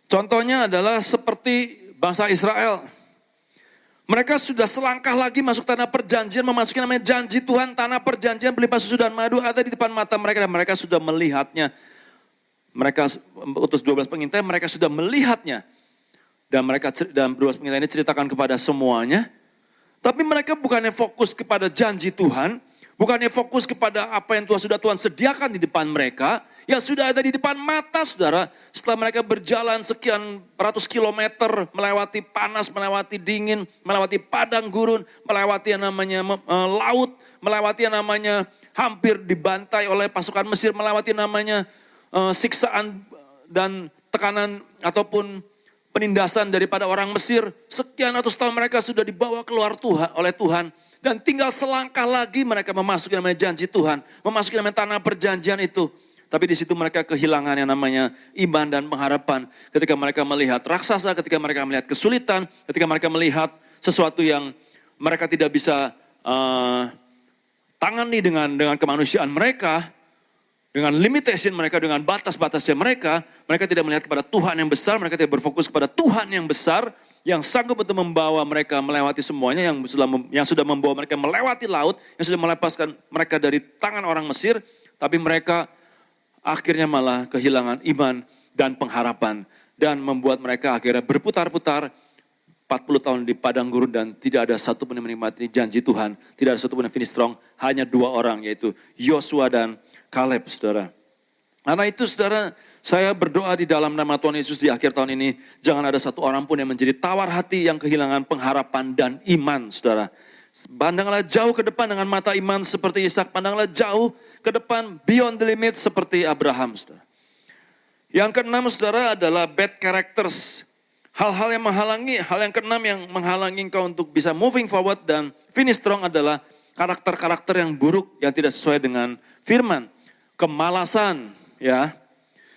Contohnya adalah seperti bangsa Israel. Mereka sudah selangkah lagi masuk tanah perjanjian, memasuki namanya janji Tuhan, tanah perjanjian berlimpah susu dan madu ada di depan mata mereka dan mereka sudah melihatnya. Mereka utus 12 pengintai, mereka sudah melihatnya. Dan mereka dan 12 pengintai ini ceritakan kepada semuanya. Tapi mereka bukannya fokus kepada janji Tuhan, bukannya fokus kepada apa yang sudah Tuhan sediakan di depan mereka, yang sudah ada di depan mata saudara. Setelah mereka berjalan sekian ratus kilometer, melewati panas, melewati dingin, melewati padang gurun, melewati yang namanya laut, melewati yang namanya hampir dibantai oleh pasukan Mesir, melewati namanya siksaan dan tekanan ataupun penindasan daripada orang Mesir. Sekian ratus tahun mereka sudah dibawa keluar oleh Tuhan. Dan tinggal selangkah lagi mereka memasuki namanya janji Tuhan. Memasuki namanya tanah perjanjian itu. Tapi di situ mereka kehilangan yang namanya iman dan pengharapan. Ketika mereka melihat raksasa, ketika mereka melihat kesulitan, ketika mereka melihat sesuatu yang mereka tidak bisa tangani dengan kemanusiaan mereka, dengan limitation mereka, dengan batas-batasnya mereka tidak melihat kepada Tuhan yang besar, mereka tidak berfokus kepada Tuhan yang besar, yang sanggup untuk membawa mereka melewati semuanya, yang sudah membawa mereka melewati laut, yang sudah melepaskan mereka dari tangan orang Mesir, tapi mereka akhirnya malah kehilangan iman dan pengharapan, dan membuat mereka akhirnya berputar-putar 40 tahun di padang gurun dan tidak ada satu pun yang menikmati janji Tuhan, tidak ada satu pun yang finish strong, hanya 2 orang yaitu Yosua dan Kaleb, saudara. Karena itu saudara, saya berdoa di dalam nama Tuhan Yesus di akhir tahun ini, jangan ada satu orang pun yang menjadi tawar hati yang kehilangan pengharapan dan iman, saudara. Pandanglah jauh ke depan dengan mata iman seperti Ishak, pandanglah jauh ke depan beyond the limit seperti Abraham, saudara. Yang keenam, saudara, adalah bad characters. Hal-hal yang menghalangi, hal yang keenam yang menghalangi engkau untuk bisa moving forward dan finish strong adalah karakter-karakter yang buruk yang tidak sesuai dengan firman. Kemalasan, ya.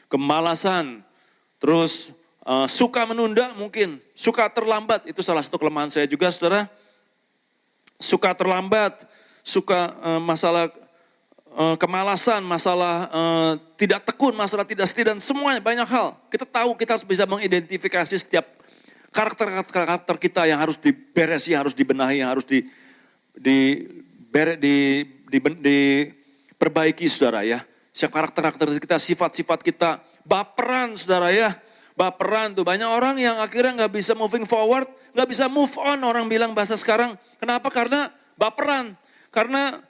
Kemalasan, terus suka menunda mungkin, suka terlambat, itu salah satu kelemahan saya juga, saudara. Suka terlambat, suka masalah kemalasan, masalah tidak tekun, masalah tidak setia, dan semuanya banyak hal. Kita tahu kita harus bisa mengidentifikasi setiap karakter kita yang harus diberesi, yang harus dibenahi, yang harus diperbaiki, saudara ya. Setiap karakter kita, sifat-sifat kita, baperan, saudara ya. Baperan tuh, banyak orang yang akhirnya nggak bisa moving forward, nggak bisa move on, orang bilang bahasa sekarang. Kenapa? Karena baperan. Karena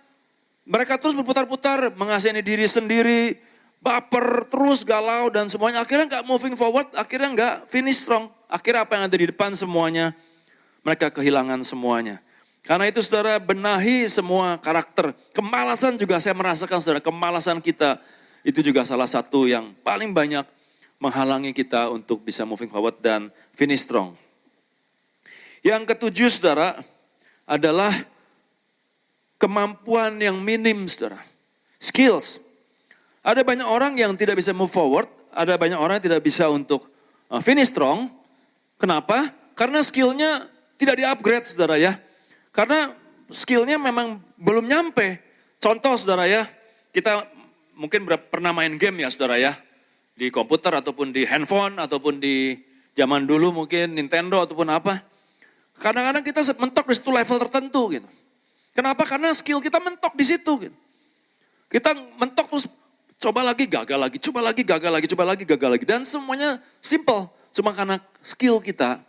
mereka terus berputar-putar, mengasihani diri sendiri, baper, terus galau dan semuanya. Akhirnya nggak moving forward, akhirnya nggak finish strong. Akhirnya apa yang ada di depan semuanya, mereka kehilangan semuanya. Karena itu saudara, benahi semua karakter. Kemalasan juga saya merasakan, saudara, kemalasan kita itu juga salah satu yang paling banyak menghalangi kita untuk bisa moving forward dan finish strong. Yang ketujuh, saudara, adalah kemampuan yang minim, saudara. Skills. Ada banyak orang yang tidak bisa move forward, ada banyak orang yang tidak bisa untuk finish strong. Kenapa? Karena skillnya tidak di-upgrade, saudara ya. Karena skillnya memang belum nyampe. Contoh, saudara ya, kita mungkin pernah main game ya, saudara ya. Di komputer ataupun di handphone ataupun di zaman dulu mungkin Nintendo ataupun apa. Kadang-kadang kita mentok di situ level tertentu gitu. Kenapa? Karena skill kita mentok di situ gitu. Kita mentok terus coba lagi, gagal lagi, coba lagi, gagal lagi, coba lagi, gagal lagi. Dan semuanya simple. Cuma karena skill kita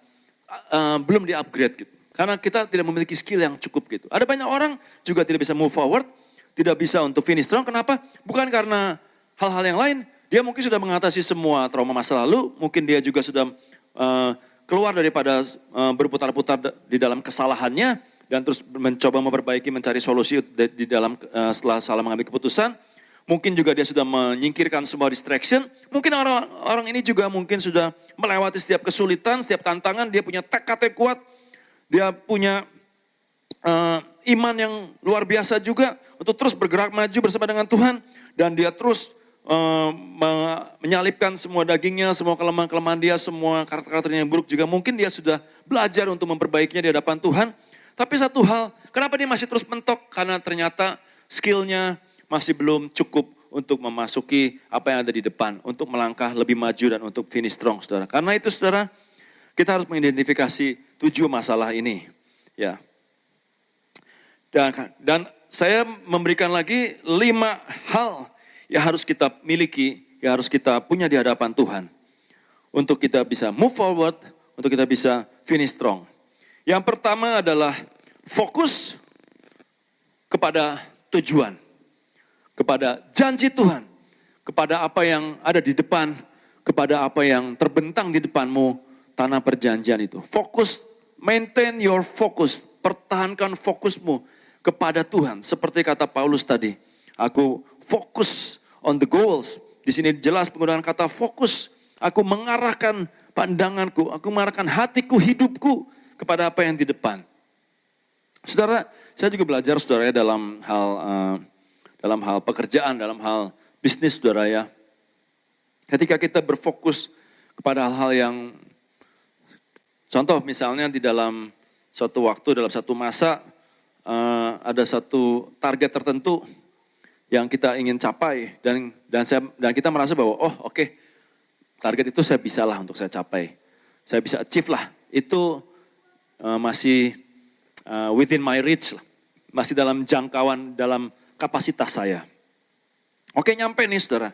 belum di-upgrade gitu. Karena kita tidak memiliki skill yang cukup gitu. Ada banyak orang juga tidak bisa move forward, tidak bisa untuk finish strong. Kenapa? Bukan karena hal-hal yang lain. Dia mungkin sudah mengatasi semua trauma masa lalu, mungkin dia juga sudah keluar daripada berputar-putar di dalam kesalahannya, dan terus mencoba memperbaiki, mencari solusi di dalam setelah salah mengambil keputusan. Mungkin juga dia sudah menyingkirkan semua distraction. Mungkin orang ini juga mungkin sudah melewati setiap kesulitan, setiap tantangan, dia punya tekad yang kuat, dia punya iman yang luar biasa juga untuk terus bergerak maju bersama dengan Tuhan, dan dia terus menyalipkan semua dagingnya, semua kelemahan-kelemahan dia, semua karakter-karakternya yang buruk juga. Mungkin dia sudah belajar untuk memperbaikinya di hadapan Tuhan. Tapi satu hal, kenapa dia masih terus mentok? Karena ternyata skillnya masih belum cukup untuk memasuki apa yang ada di depan, untuk melangkah lebih maju dan untuk finish strong, saudara. Karena itu, saudara, kita harus mengidentifikasi 7 masalah ini. Ya. Dan saya memberikan lagi 5 hal yang harus kita miliki, yang harus kita punya di hadapan Tuhan. Untuk kita bisa move forward, untuk kita bisa finish strong. Yang pertama adalah fokus kepada tujuan. Kepada janji Tuhan. kepada apa yang ada di depan, kepada apa yang terbentang di depanmu, tanah perjanjian itu. Fokus, maintain your focus, pertahankan fokusmu kepada Tuhan. Seperti kata Paulus tadi, aku fokus on the goals. Di sini jelas penggunaan kata fokus. Aku mengarahkan pandanganku, aku mengarahkan hatiku, hidupku kepada apa yang di depan. Saudara, saya juga belajar saudara ya dalam hal pekerjaan, dalam hal bisnis saudara ya. Ketika kita berfokus kepada hal-hal yang, contoh misalnya di dalam suatu waktu, dalam satu masa, ada satu target tertentu yang kita ingin capai dan kita merasa bahwa oke, target itu saya bisa lah untuk saya capai, saya bisa achieve lah, itu masih within my reach lah, masih dalam jangkauan, dalam kapasitas saya. Oke, nyampe nih saudara.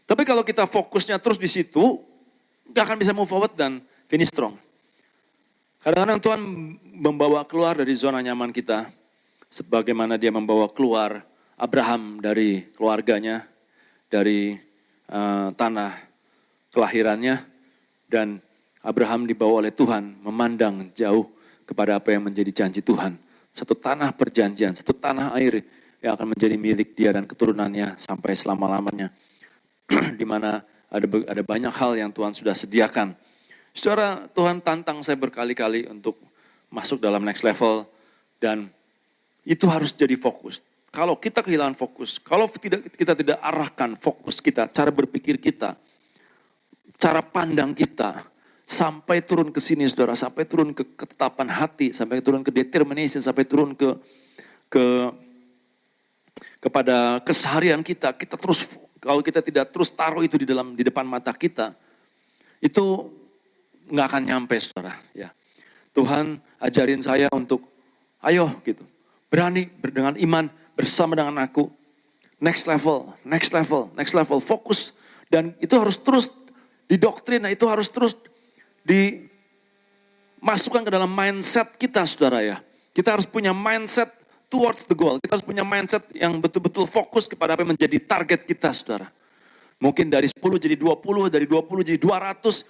Tapi kalau kita fokusnya terus di situ, nggak akan bisa move forward dan finish strong. Kadang-kadang Tuhan membawa keluar dari zona nyaman kita, sebagaimana Dia membawa keluar Abraham dari keluarganya, dari tanah kelahirannya, dan Abraham dibawa oleh Tuhan memandang jauh kepada apa yang menjadi janji Tuhan. Satu tanah perjanjian, satu tanah air yang akan menjadi milik dia dan keturunannya sampai selama-lamanya. Di mana ada banyak hal yang Tuhan sudah sediakan. Saudara, Tuhan tantang saya berkali-kali untuk masuk dalam next level dan itu harus jadi fokus. Kalau kita kehilangan fokus, kalau kita tidak arahkan fokus kita, cara berpikir kita, cara pandang kita, sampai turun ke sini saudara, sampai turun ke ketetapan hati, sampai turun ke determination, sampai turun kepada keseharian kita terus, kalau kita tidak terus taruh itu di depan mata kita, itu nggak akan nyampe saudara. Ya, Tuhan ajarin saya untuk, ayo gitu, berani dengan iman bersama dengan aku, next level, fokus, dan itu harus terus didoktrin, itu harus terus dimasukkan ke dalam mindset kita saudara ya. Kita harus punya mindset towards the goal. Kita harus punya mindset yang betul-betul fokus kepada apa yang menjadi target kita saudara. Mungkin dari 10 jadi 20, dari 20 jadi 200.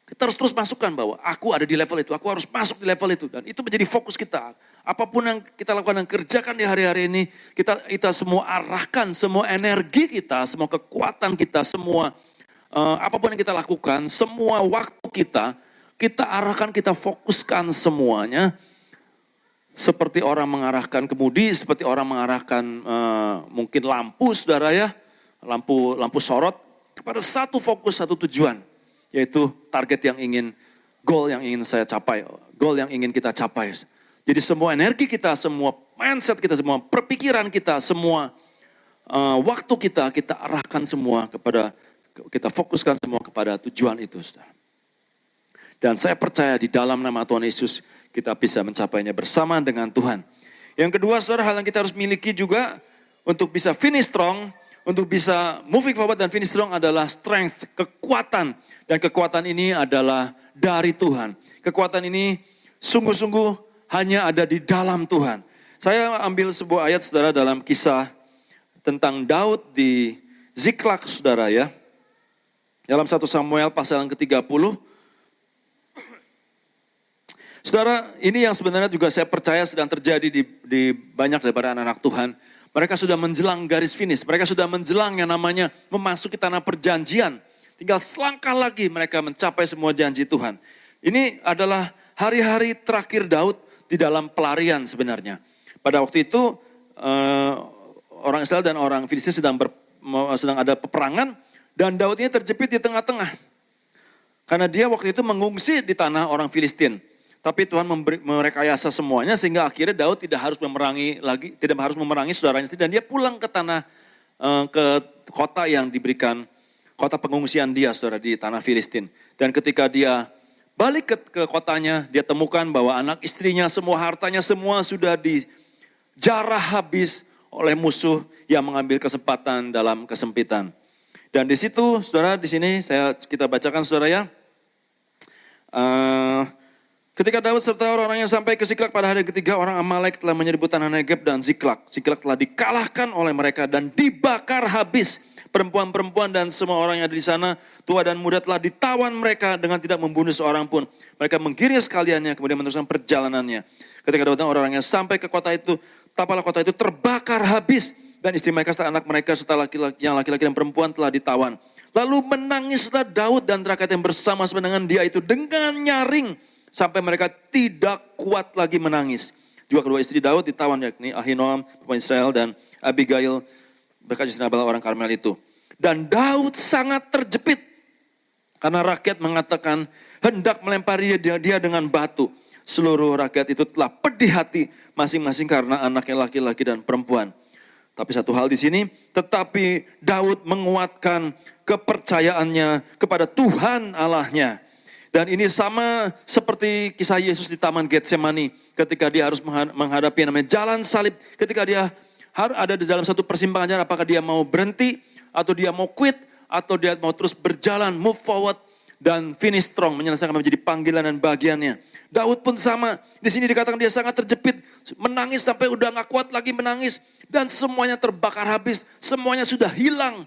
Kita harus terus masukkan bahwa aku ada di level itu, aku harus masuk di level itu. Dan itu menjadi fokus kita. Apapun yang kita lakukan dan kerjakan di hari-hari ini, kita semua arahkan, semua energi kita, semua kekuatan kita, semua apapun yang kita lakukan, semua waktu kita arahkan, kita fokuskan semuanya. Seperti orang mengarahkan kemudi, seperti orang mengarahkan mungkin lampu saudara ya, lampu sorot kepada satu fokus, satu tujuan, yaitu target goal yang ingin saya capai, goal yang ingin kita capai. Jadi semua energi kita, semua mindset kita, semua perpikiran kita, semua waktu kita arahkan semua kita fokuskan semua kepada tujuan itu saudara. Dan saya percaya di dalam nama Tuhan Yesus kita bisa mencapainya bersama dengan Tuhan. Yang kedua saudara, hal yang kita harus miliki juga untuk bisa finish strong, untuk bisa moving forward dan finish strong adalah strength, kekuatan. Dan kekuatan ini adalah dari Tuhan. Kekuatan ini sungguh-sungguh hanya ada di dalam Tuhan. Saya ambil sebuah ayat saudara dalam kisah tentang Daud di Ziklag saudara ya. Dalam 1 Samuel pasal yang ke-30. Saudara, ini yang sebenarnya juga saya percaya sedang terjadi di banyak daripada anak-anak Tuhan. Mereka sudah menjelang garis finish, mereka sudah menjelang yang namanya memasuki tanah perjanjian. Tinggal selangkah lagi mereka mencapai semua janji Tuhan. Ini adalah hari-hari terakhir Daud di dalam pelarian sebenarnya. Pada waktu itu orang Israel dan orang Filistin sedang ada peperangan dan Daud ini terjepit di tengah-tengah. Karena dia waktu itu mengungsi di tanah orang Filistin. Tapi Tuhan merekayasa semuanya sehingga akhirnya Daud tidak harus memerangi saudaranya sendiri. Dan dia pulang ke ke kota yang diberikan, kota pengungsian dia saudara di tanah Filistin. Dan ketika dia balik ke kotanya, dia temukan bahwa anak istrinya, semua hartanya semua sudah dijarah habis oleh musuh yang mengambil kesempatan dalam kesempitan. Dan di situ saudara, di sini kita bacakan saudara ya. Ketika Daud serta orang-orangnya sampai ke Ziklag pada hari ketiga, orang Amalek telah menyerbu tanah Negeb dan Ziklag. Ziklag telah dikalahkan oleh mereka dan dibakar habis. Perempuan-perempuan dan semua orang yang ada di sana, tua dan muda telah ditawan mereka dengan tidak membunuh seorang pun. Mereka menggiring sekaliannya, kemudian meneruskan perjalanannya. Ketika datang orang-orang yang sampai ke kota itu, tapalah kota itu terbakar habis. Dan istri mereka serta anak mereka serta laki-laki dan perempuan telah ditawan. Lalu menangislah Daud dan rakyat yang bersama-sama dengan dia itu dengan nyaring. Sampai mereka tidak kuat lagi menangis. Juga kedua istri Daud ditawan, yakni Ahinoam, perempuan Israel, dan Abigail, bekas istri Nabal orang Karmel itu. Dan Daud sangat terjepit. Karena rakyat mengatakan hendak melempari dia dengan batu. Seluruh rakyat itu telah pedih hati masing-masing karena anaknya laki-laki dan perempuan. Tapi satu hal di sini, tetapi Daud menguatkan kepercayaannya kepada Tuhan Allahnya. Dan ini sama seperti kisah Yesus di Taman Getsemani ketika dia harus menghadapi yang namanya jalan salib. Ketika dia harus ada di dalam satu persimpangan jalan, apakah dia mau berhenti atau dia mau quit atau dia mau terus berjalan, move forward dan finish strong, menyelesaikan menjadi panggilan dan bagiannya. Daud pun sama, di sini dikatakan dia sangat terjepit, menangis sampai udah gak kuat lagi menangis. Dan semuanya terbakar habis, semuanya sudah hilang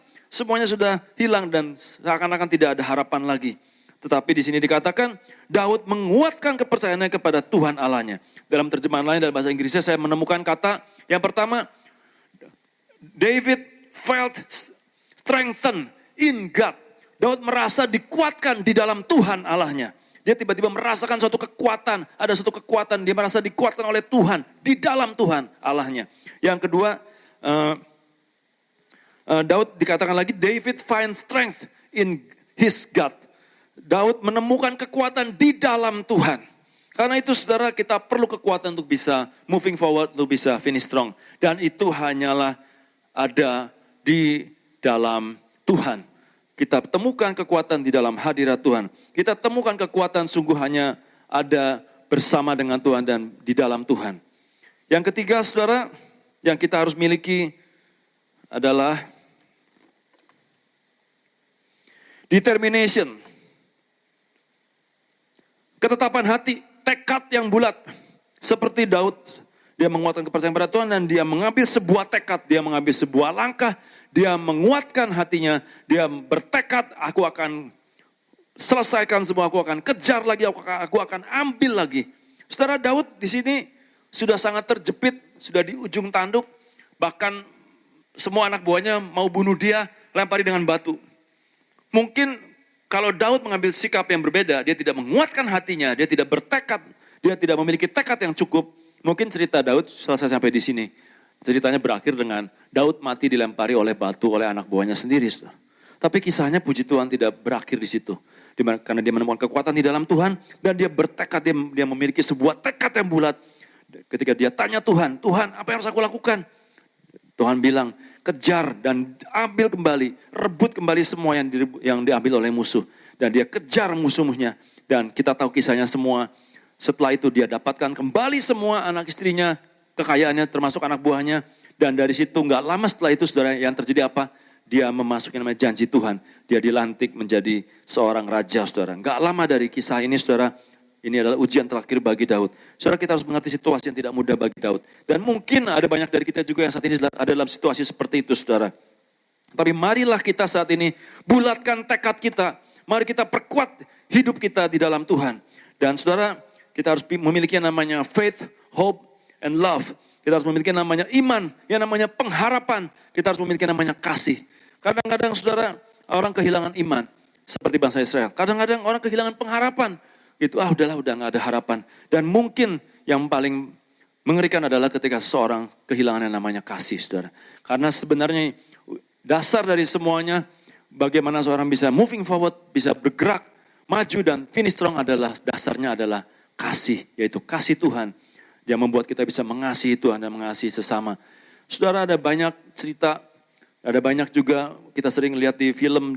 dan seakan-akan tidak ada harapan lagi. Tetapi di sini dikatakan Daud menguatkan kepercayaannya kepada Tuhan Allahnya. Dalam terjemahan lain dalam bahasa Inggrisnya saya menemukan kata yang pertama, David felt strengthened in God. Daud merasa dikuatkan di dalam Tuhan Allahnya. Dia tiba-tiba merasakan suatu kekuatan, ada suatu kekuatan, dia merasa dikuatkan oleh Tuhan, di dalam Tuhan Allahnya. Yang kedua, Daud dikatakan lagi, David find strength in his God. Daud menemukan kekuatan di dalam Tuhan. Karena itu saudara, kita perlu kekuatan untuk bisa moving forward, untuk bisa finish strong. Dan itu hanyalah ada di dalam Tuhan. Kita temukan kekuatan di dalam hadirat Tuhan. Kita temukan kekuatan sungguh hanya ada bersama dengan Tuhan dan di dalam Tuhan. Yang ketiga saudara, yang kita harus miliki adalah determination. Ketetapan hati, tekad yang bulat. Seperti Daud, dia menguatkan kepercayaan pada Tuhan dan dia mengambil sebuah tekad, dia mengambil sebuah langkah, dia menguatkan hatinya, dia bertekad, aku akan selesaikan semua, aku akan kejar lagi, aku akan ambil lagi. Saudara, Daud di sini sudah sangat terjepit, sudah di ujung tanduk, bahkan semua anak buahnya mau bunuh dia, lempari dengan batu. Mungkin kalau Daud mengambil sikap yang berbeda, dia tidak menguatkan hatinya, dia tidak bertekad, dia tidak memiliki tekad yang cukup, mungkin cerita Daud selesai sampai di sini. Ceritanya berakhir dengan Daud mati dilempari oleh batu oleh anak buahnya sendiri. Saudara. Tapi kisahnya puji Tuhan tidak berakhir di situ. Karena dia menemukan kekuatan di dalam Tuhan dan dia bertekad, dia memiliki sebuah tekad yang bulat. Ketika dia tanya Tuhan, Tuhan apa yang harus aku lakukan? Tuhan bilang, kejar dan ambil kembali, rebut kembali semua yang diambil oleh musuh. Dan dia kejar musuh-musuhnya. Dan kita tahu kisahnya semua. Setelah itu dia dapatkan kembali semua anak istrinya, kekayaannya termasuk anak buahnya. Dan dari situ nggak lama setelah itu saudara, yang terjadi apa? Dia memasuki namanya janji Tuhan. Dia dilantik menjadi seorang raja saudara. Nggak lama dari kisah ini saudara, ini adalah ujian terakhir bagi Daud. Saudara, kita harus mengerti situasi yang tidak mudah bagi Daud. Dan mungkin ada banyak dari kita juga yang saat ini ada dalam situasi seperti itu saudara. Tapi marilah kita saat ini bulatkan tekad kita. Mari kita perkuat hidup kita di dalam Tuhan. Dan saudara, kita harus memiliki yang namanya faith, hope, and love. Kita harus memiliki yang namanya iman, yang namanya pengharapan. Kita harus memiliki yang namanya kasih. Kadang-kadang saudara, orang kehilangan iman. Seperti bangsa Israel. Kadang-kadang orang kehilangan pengharapan. Itu udah gak ada harapan. Dan mungkin yang paling mengerikan adalah ketika seseorang kehilangan yang namanya kasih saudara. Karena sebenarnya dasar dari semuanya, bagaimana seorang bisa moving forward, bisa bergerak, maju dan finish strong adalah dasarnya adalah kasih. Yaitu kasih Tuhan. Yang membuat kita bisa mengasihi Tuhan dan mengasihi sesama. Saudara, ada banyak cerita, ada banyak juga kita sering lihat di film,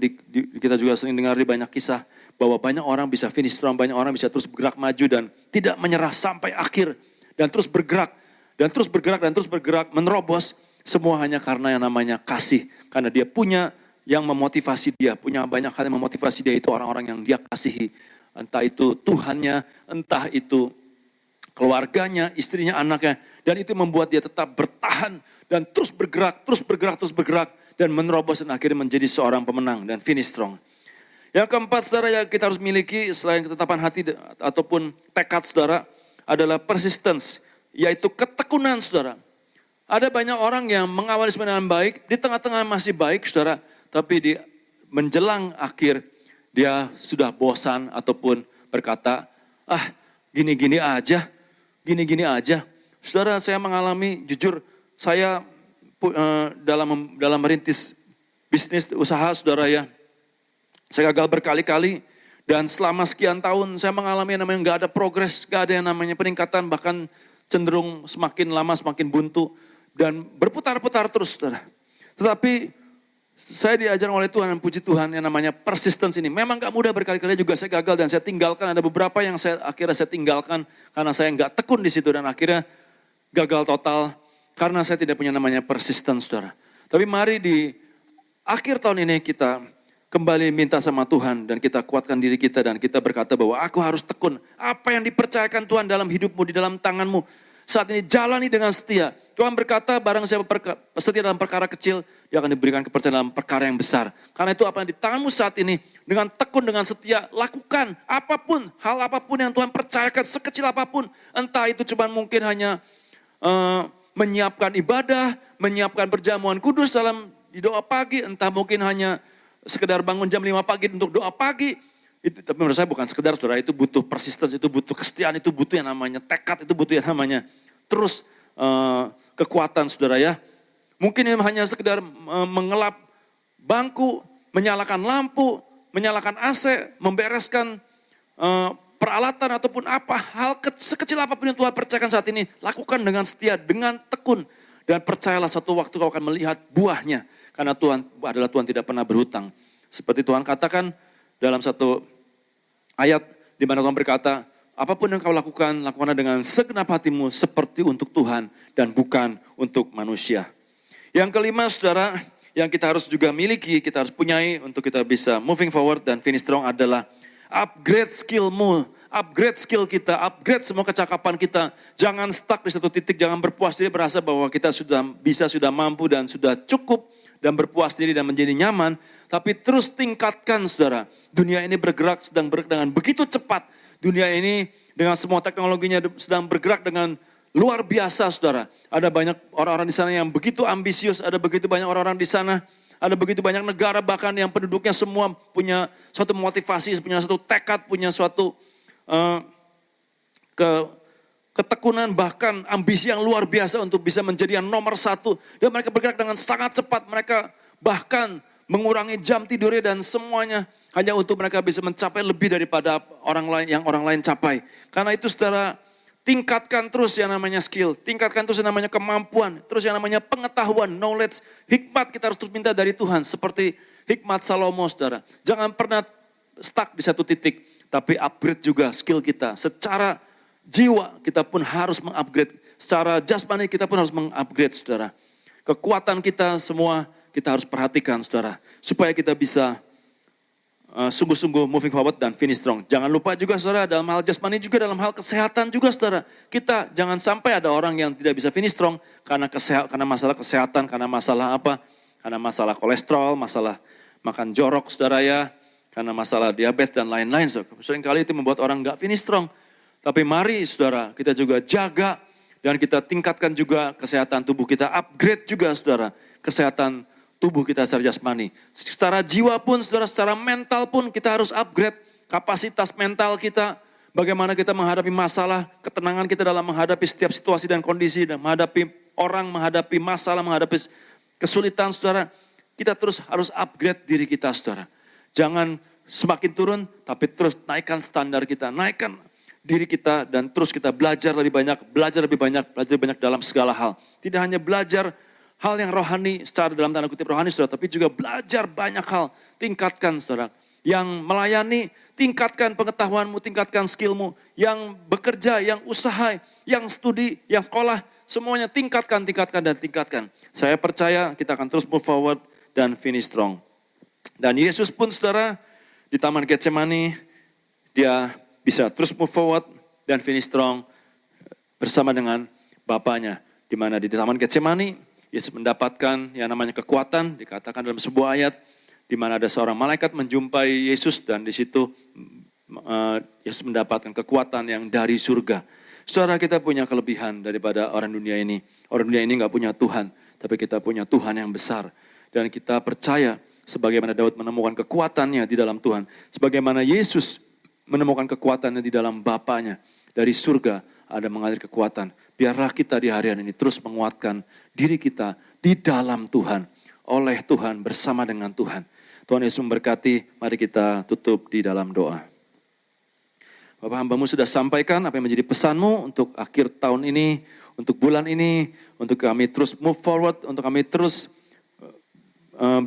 kita juga sering dengar di banyak kisah, bahwa banyak orang bisa finish strong, banyak orang bisa terus bergerak maju dan tidak menyerah sampai akhir. Dan terus bergerak, dan terus bergerak, dan terus bergerak, menerobos. Semua hanya karena yang namanya kasih. Karena dia punya yang memotivasi dia, punya banyak hal yang memotivasi dia, itu orang-orang yang dia kasihi. Entah itu Tuhannya, entah itu keluarganya, istrinya, anaknya. Dan itu membuat dia tetap bertahan dan terus bergerak, terus bergerak, terus bergerak. dan menerobos dan akhirnya menjadi seorang pemenang dan finish strong. Yang keempat saudara yang kita harus miliki selain ketetapan hati ataupun tekad saudara adalah persistence, yaitu ketekunan saudara. Ada banyak orang yang mengawali sebenarnya baik, di tengah-tengah masih baik saudara, tapi di menjelang akhir dia sudah bosan ataupun berkata, gini-gini aja. Saudara, saya mengalami, jujur saya dalam merintis bisnis usaha saudara ya, saya gagal berkali-kali dan selama sekian tahun saya mengalami yang namanya nggak ada progres, nggak ada yang namanya peningkatan, bahkan cenderung semakin lama semakin buntu dan berputar-putar terus saudara. Tetapi saya diajar oleh Tuhan dan puji Tuhan yang namanya persistence ini. Memang gak mudah, berkali-kali juga saya gagal dan saya tinggalkan. Ada beberapa yang akhirnya saya tinggalkan karena saya gak tekun di situ dan akhirnya gagal total karena saya tidak punya namanya persistence saudara. Tapi mari di akhir tahun ini kita kembali minta sama Tuhan dan kita kuatkan diri kita dan kita berkata bahwa aku harus tekun. Apa yang dipercayakan Tuhan dalam hidupmu, di dalam tanganmu. Saat ini jalani dengan setia. Tuhan berkata barang siapa setia dalam perkara kecil, dia akan diberikan kepercayaan dalam perkara yang besar. Karena itu apa yang di tanganmu saat ini, dengan tekun, dengan setia, lakukan apapun, hal apapun yang Tuhan percayakan, sekecil apapun. Entah itu cuma mungkin hanya menyiapkan ibadah, menyiapkan perjamuan kudus di doa pagi, entah mungkin hanya sekedar bangun jam 5 pagi untuk doa pagi. Itu, tapi menurut saya bukan sekedar saudara, itu butuh persistence, itu butuh kesetiaan, itu butuh yang namanya tekad, itu butuh yang namanya terus kekuatan saudara ya. Mungkin hanya sekedar mengelap bangku, menyalakan lampu, menyalakan AC, membereskan peralatan ataupun apa, hal sekecil apapun yang Tuhan percayakan saat ini, lakukan dengan setia, dengan tekun. Dan percayalah satu waktu kau akan melihat buahnya. Karena Tuhan adalah Tuhan tidak pernah berhutang. Seperti Tuhan katakan dalam satu ayat di mana Tuhan berkata, apapun yang kau lakukan, lakukanlah dengan segenap hatimu seperti untuk Tuhan dan bukan untuk manusia. Yang kelima saudara, yang kita harus juga miliki, kita harus punyai untuk kita bisa moving forward dan finish strong adalah upgrade skillmu, upgrade skill kita, upgrade semua kecakapan kita. Jangan stuck di satu titik, jangan berpuas diri berasa bahwa kita sudah mampu dan sudah cukup dan berpuas diri dan menjadi nyaman. Tapi terus tingkatkan saudara. Dunia ini sedang bergerak dengan begitu cepat. Dunia ini dengan semua teknologinya sedang bergerak dengan luar biasa saudara. Ada banyak orang-orang di sana yang begitu ambisius, ada begitu banyak orang-orang di sana. Ada begitu banyak negara bahkan yang penduduknya semua punya suatu motivasi, punya suatu tekad, punya suatu ketekunan, bahkan ambisi yang luar biasa untuk bisa menjadi yang nomor satu. Dan mereka bergerak dengan sangat cepat, mereka bahkan mengurangi jam tidurnya dan semuanya hanya untuk mereka bisa mencapai lebih daripada orang lain capai. Karena itu saudara, tingkatkan terus yang namanya skill, tingkatkan terus yang namanya kemampuan, terus yang namanya pengetahuan, knowledge, hikmat kita harus terus minta dari Tuhan. Seperti hikmat Salomo saudara. Jangan pernah stuck di satu titik, tapi upgrade juga skill kita. Secara jiwa kita pun harus mengupgrade, secara jasmani kita pun harus mengupgrade saudara. Kekuatan kita semua kita harus perhatikan saudara. Supaya kita bisa sungguh-sungguh moving forward dan finish strong. Jangan lupa juga saudara, dalam hal jasmani juga, dalam hal kesehatan juga saudara. Kita jangan sampai ada orang yang tidak bisa finish strong karena masalah kesehatan, karena masalah apa? Karena masalah kolesterol, masalah makan jorok saudara ya, karena masalah diabetes dan lain-lain. Seringkali itu membuat orang nggak finish strong. Tapi mari saudara, kita juga jaga dan kita tingkatkan juga kesehatan tubuh kita, upgrade juga saudara, kesehatan tubuh kita secara jasmani. Secara jiwa pun saudara, secara mental pun kita harus upgrade kapasitas mental kita. Bagaimana kita menghadapi masalah, ketenangan kita dalam menghadapi setiap situasi dan kondisi, dan menghadapi orang, menghadapi masalah, menghadapi kesulitan saudara. Kita terus harus upgrade diri kita saudara. Jangan semakin turun, tapi terus naikkan standar kita, naikkan diri kita dan terus kita belajar lebih banyak dalam segala hal. Tidak hanya belajar hal yang rohani, secara dalam tanda kutip rohani saudara, tapi juga belajar banyak hal. Tingkatkan saudara. Yang melayani, tingkatkan pengetahuanmu, tingkatkan skillmu. Yang bekerja, yang usaha, yang studi, yang sekolah, semuanya tingkatkan. Saya percaya kita akan terus move forward dan finish strong. Dan Yesus pun saudara, di Taman Getsemani, dia bisa terus move forward dan finish strong bersama dengan Bapaknya. Di mana di Taman Getsemani, Yesus mendapatkan yang namanya kekuatan, dikatakan dalam sebuah ayat, di mana ada seorang malaikat menjumpai Yesus dan di situ Yesus mendapatkan kekuatan yang dari surga. Saudara, kita punya kelebihan daripada orang dunia ini. Orang dunia ini nggak punya Tuhan, tapi kita punya Tuhan yang besar. Dan kita percaya sebagaimana Daud menemukan kekuatannya di dalam Tuhan. Sebagaimana Yesus menemukan kekuatannya di dalam Bapanya. Dari surga ada mengalir kekuatan. Biarlah kita di harian ini terus menguatkan diri kita di dalam Tuhan. Oleh Tuhan, bersama dengan Tuhan. Tuhan Yesus memberkati, mari kita tutup di dalam doa. Bapak hambamu sudah sampaikan apa yang menjadi pesanmu untuk akhir tahun ini, untuk bulan ini, untuk kami terus move forward, untuk kami terus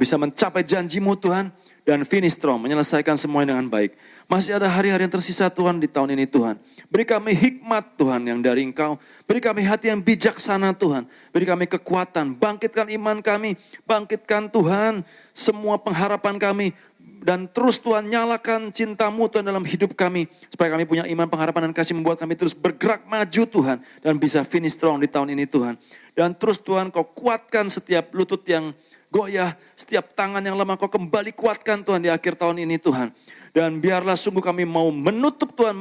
bisa mencapai janjimu Tuhan, dan finish strong, menyelesaikan semuanya dengan baik. Masih ada hari-hari yang tersisa Tuhan di tahun ini Tuhan. Beri kami hikmat Tuhan yang dari Engkau, beri kami hati yang bijaksana Tuhan, beri kami kekuatan, bangkitkan iman kami, bangkitkan Tuhan semua pengharapan kami, dan terus Tuhan nyalakan cinta-Mu Tuhan dalam hidup kami, supaya kami punya iman, pengharapan dan kasih membuat kami terus bergerak maju Tuhan, dan bisa finish strong di tahun ini Tuhan. Dan terus Tuhan Kau kuatkan setiap lutut yang goyah, setiap tangan yang lemah Kau kembali kuatkan Tuhan di akhir tahun ini Tuhan. Dan biarlah sungguh kami mau menutup Tuhan,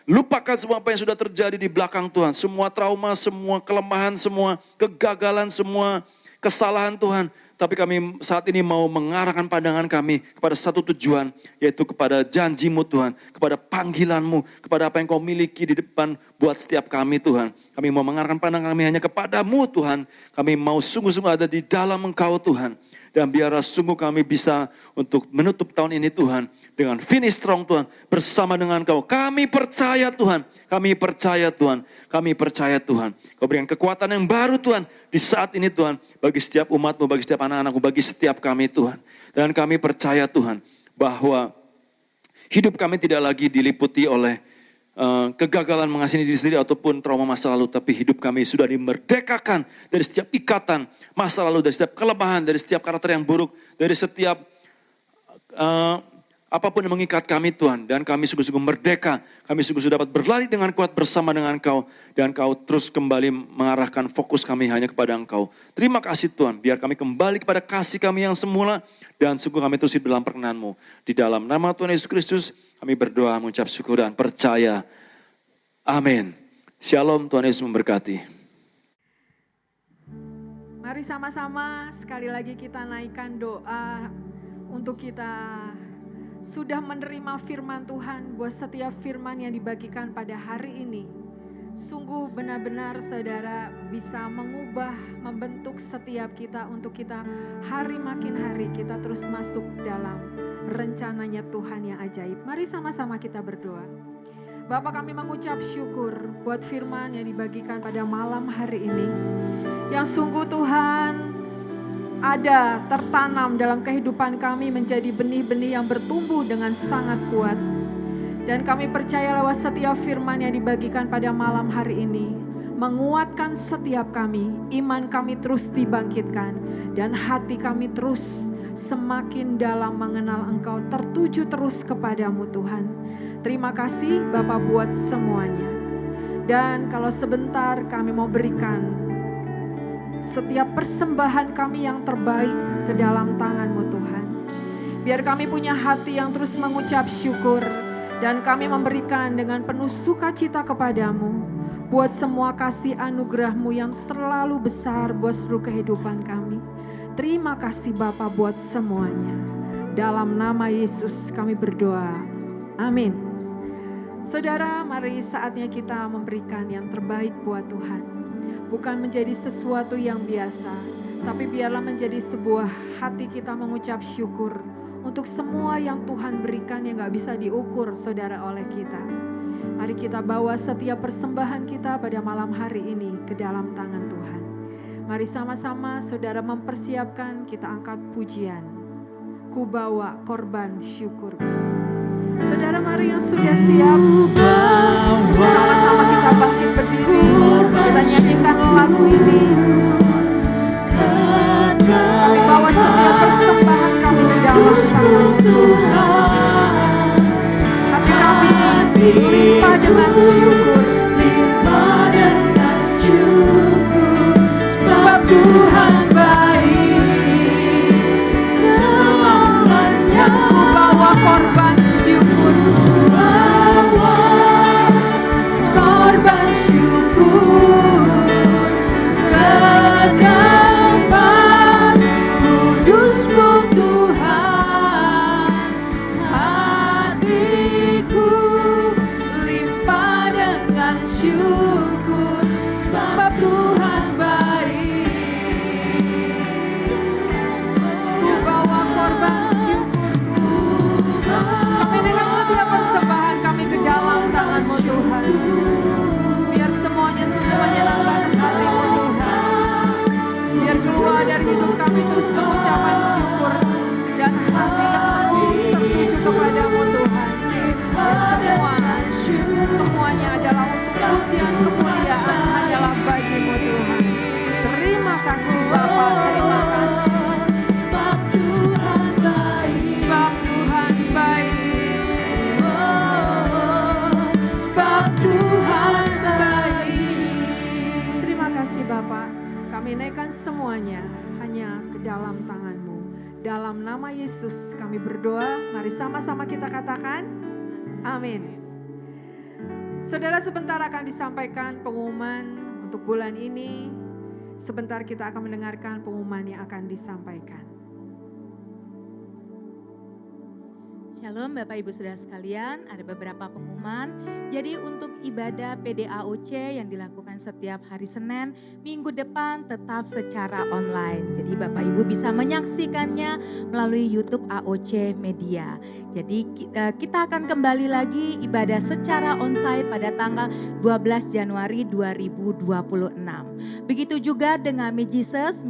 melupakan semua apa yang sudah terjadi di belakang Tuhan. Semua trauma, semua kelemahan, semua kegagalan, semua kesalahan Tuhan. Tapi kami saat ini mau mengarahkan pandangan kami kepada satu tujuan, yaitu kepada janji-Mu Tuhan, kepada panggilan-Mu, kepada apa yang Kau miliki di depan buat setiap kami Tuhan. Kami mau mengarahkan pandangan kami hanya kepada-Mu Tuhan. Kami mau sungguh-sungguh ada di dalam Engkau Tuhan. Dan biarlah sungguh kami bisa untuk menutup tahun ini Tuhan, dengan finish strong Tuhan, bersama dengan Kau. Kami percaya Tuhan, kami percaya Tuhan, kami percaya Tuhan. Kau berikan kekuatan yang baru Tuhan, di saat ini Tuhan, bagi setiap umat-Mu, bagi setiap anak-anak-Mu, bagi setiap kami Tuhan. Dan kami percaya Tuhan, bahwa hidup kami tidak lagi diliputi oleh kegagalan mengasihi diri sendiri ataupun trauma masa lalu, tapi hidup kami sudah dimerdekakan dari setiap ikatan masa lalu, dari setiap kelemahan, dari setiap karakter yang buruk, dari setiap apapun yang mengikat kami Tuhan. Dan kami sungguh-sungguh merdeka, kami sungguh-sungguh dapat berlari dengan kuat bersama dengan Kau, dan Kau terus kembali mengarahkan fokus kami hanya kepada Engkau. Terima kasih Tuhan, biar kami kembali kepada kasih kami yang semula, dan sungguh kami terus hidup dalam perkenan-Mu. Di dalam nama Tuhan Yesus Kristus kami berdoa, mengucap syukur dan percaya. Amin. Shalom, Tuhan Yesus memberkati. Mari sama-sama sekali lagi kita naikkan doa untuk kita sudah menerima firman Tuhan, buat setiap firman yang dibagikan pada hari ini. Sungguh benar-benar saudara bisa mengubah, membentuk setiap kita untuk kita hari makin hari kita terus masuk dalam rencananya Tuhan yang ajaib. Mari sama-sama kita berdoa. Bapa, kami mengucap syukur buat firman yang dibagikan pada malam hari ini. Yang sungguh Tuhan ada tertanam dalam kehidupan kami menjadi benih-benih yang bertumbuh dengan sangat kuat. Dan kami percaya lewat setiap firman yang dibagikan pada malam hari ini menguatkan setiap kami, iman kami terus dibangkitkan, dan hati kami terus semakin dalam mengenal Engkau, tertuju terus kepadamu Tuhan. Terima kasih Bapa buat semuanya. Dan kalau sebentar kami mau berikan setiap persembahan kami yang terbaik ke dalam tangan-Mu Tuhan. Biar kami punya hati yang terus mengucap syukur, dan kami memberikan dengan penuh sukacita kepadamu buat semua kasih anugerah-Mu yang terlalu besar buat seluruh kehidupan kami. Terima kasih Bapa buat semuanya. Dalam nama Yesus kami berdoa. Amin. Saudara, mari saatnya kita memberikan yang terbaik buat Tuhan. Bukan menjadi sesuatu yang biasa, tapi biarlah menjadi sebuah hati kita mengucap syukur untuk semua yang Tuhan berikan yang gak bisa diukur saudara oleh kita. Mari kita bawa setiap persembahan kita pada malam hari ini ke dalam tangan Tuhan. Mari sama-sama saudara mempersiapkan, kita angkat pujian. Ku bawa korban syukurku. Saudara, mari yang sudah siap, sama-sama kita bangkit berdiri, kita nyanyikan lagu ini. Kami bawa setiap persembahan kami di dalam tangan Tuhan. Hati kami limpah dengan syukur, sebab Tuhan Kami naikkan semuanya hanya ke dalam tangan-Mu. Dalam nama Yesus kami berdoa, mari sama-sama kita katakan, amin. Saudara, sebentar akan disampaikan pengumuman untuk bulan ini. Sebentar kita akan mendengarkan pengumuman yang akan disampaikan. Shalom Bapak Ibu Saudara sekalian, ada beberapa pengumuman. Jadi untuk ibadah PDAOC yang dilakukan setiap hari Senin, minggu depan tetap secara online. Jadi Bapak Ibu bisa menyaksikannya melalui YouTube AOC Media. Jadi kita akan kembali lagi ibadah secara onsite pada tanggal 12 Januari 2026. Begitu juga dengan Me Jesus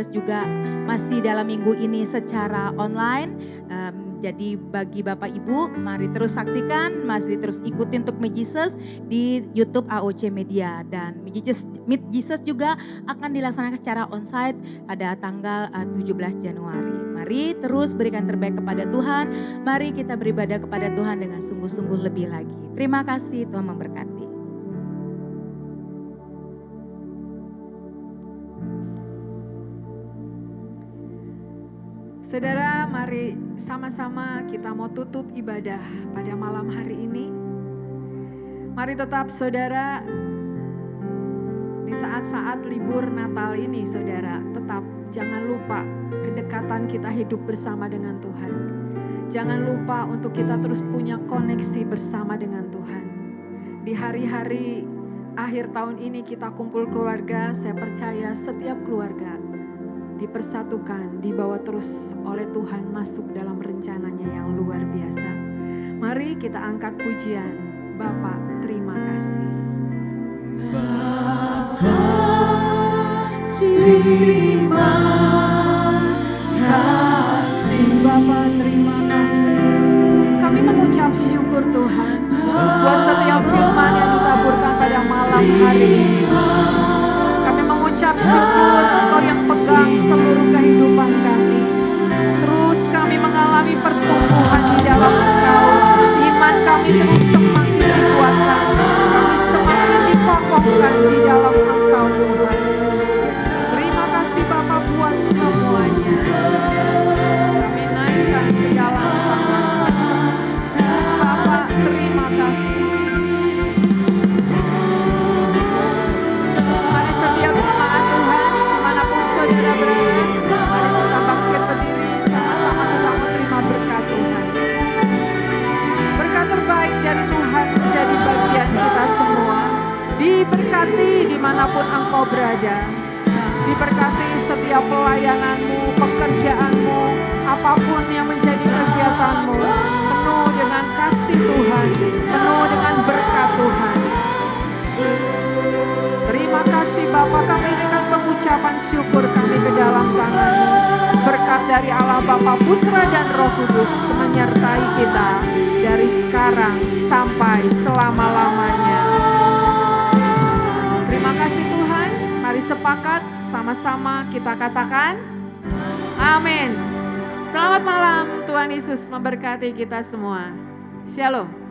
juga masih dalam minggu ini secara online. Jadi bagi Bapak Ibu, mari terus saksikan, mari terus ikutin untuk Meet Jesus di YouTube AOC Media. Dan Meet Jesus juga akan dilaksanakan secara onsite pada tanggal 17 Januari. Mari terus berikan terbaik kepada Tuhan, mari kita beribadah kepada Tuhan dengan sungguh-sungguh lebih lagi. Terima kasih, Tuhan memberkati. Saudara, mari sama-sama kita mau tutup ibadah pada malam hari ini. Mari tetap saudara, di saat-saat libur Natal ini saudara, tetap jangan lupa kedekatan kita hidup bersama dengan Tuhan. Jangan lupa untuk kita terus punya koneksi bersama dengan Tuhan. Di hari-hari akhir tahun ini kita kumpul keluarga, saya percaya setiap keluarga dipersatukan, dibawa terus oleh Tuhan masuk dalam rencananya yang luar biasa. Mari kita angkat pujian. Bapa, terima kasih. Bapa, terima kasih. Bapa, terima kasih. Kami mengucap syukur Tuhan buat setiap firman yang ditaburkan pada malam hari ini. Kami mengucap syukur Engkau yang pegang seluruh kehidupan kami. Terus kami mengalami pertumbuhan di dalam Engkau. Iman kami terus semakin dikuatkan. Kami semakin dikokohkan di dalam Engkau Tuhan. Terima kasih Bapa buat semuanya. Kami naikkan ke dalam tangan Bapa, terima kasih. Saudara berada, mari kita bangkit berdiri, sama-sama kita menerima berkat Tuhan. Berkat terbaik dari Tuhan menjadi bagian kita semua. Diberkati dimanapun engkau berada. Diberkati setiap pelayananmu, pekerjaanmu, apapun yang menjadi kegiatanmu. Penuh dengan kasih Tuhan, penuh dengan berkat Tuhan. Terima kasih Bapa, kami dengan pengucapan syukur kami ke dalam tangan-Mu. Berkat dari Allah Bapa, Putra dan Roh Kudus menyertai kita dari sekarang sampai selama-lamanya. Terima kasih Tuhan, mari sepakat sama-sama kita katakan amin. Selamat malam, Tuhan Yesus memberkati kita semua. Shalom.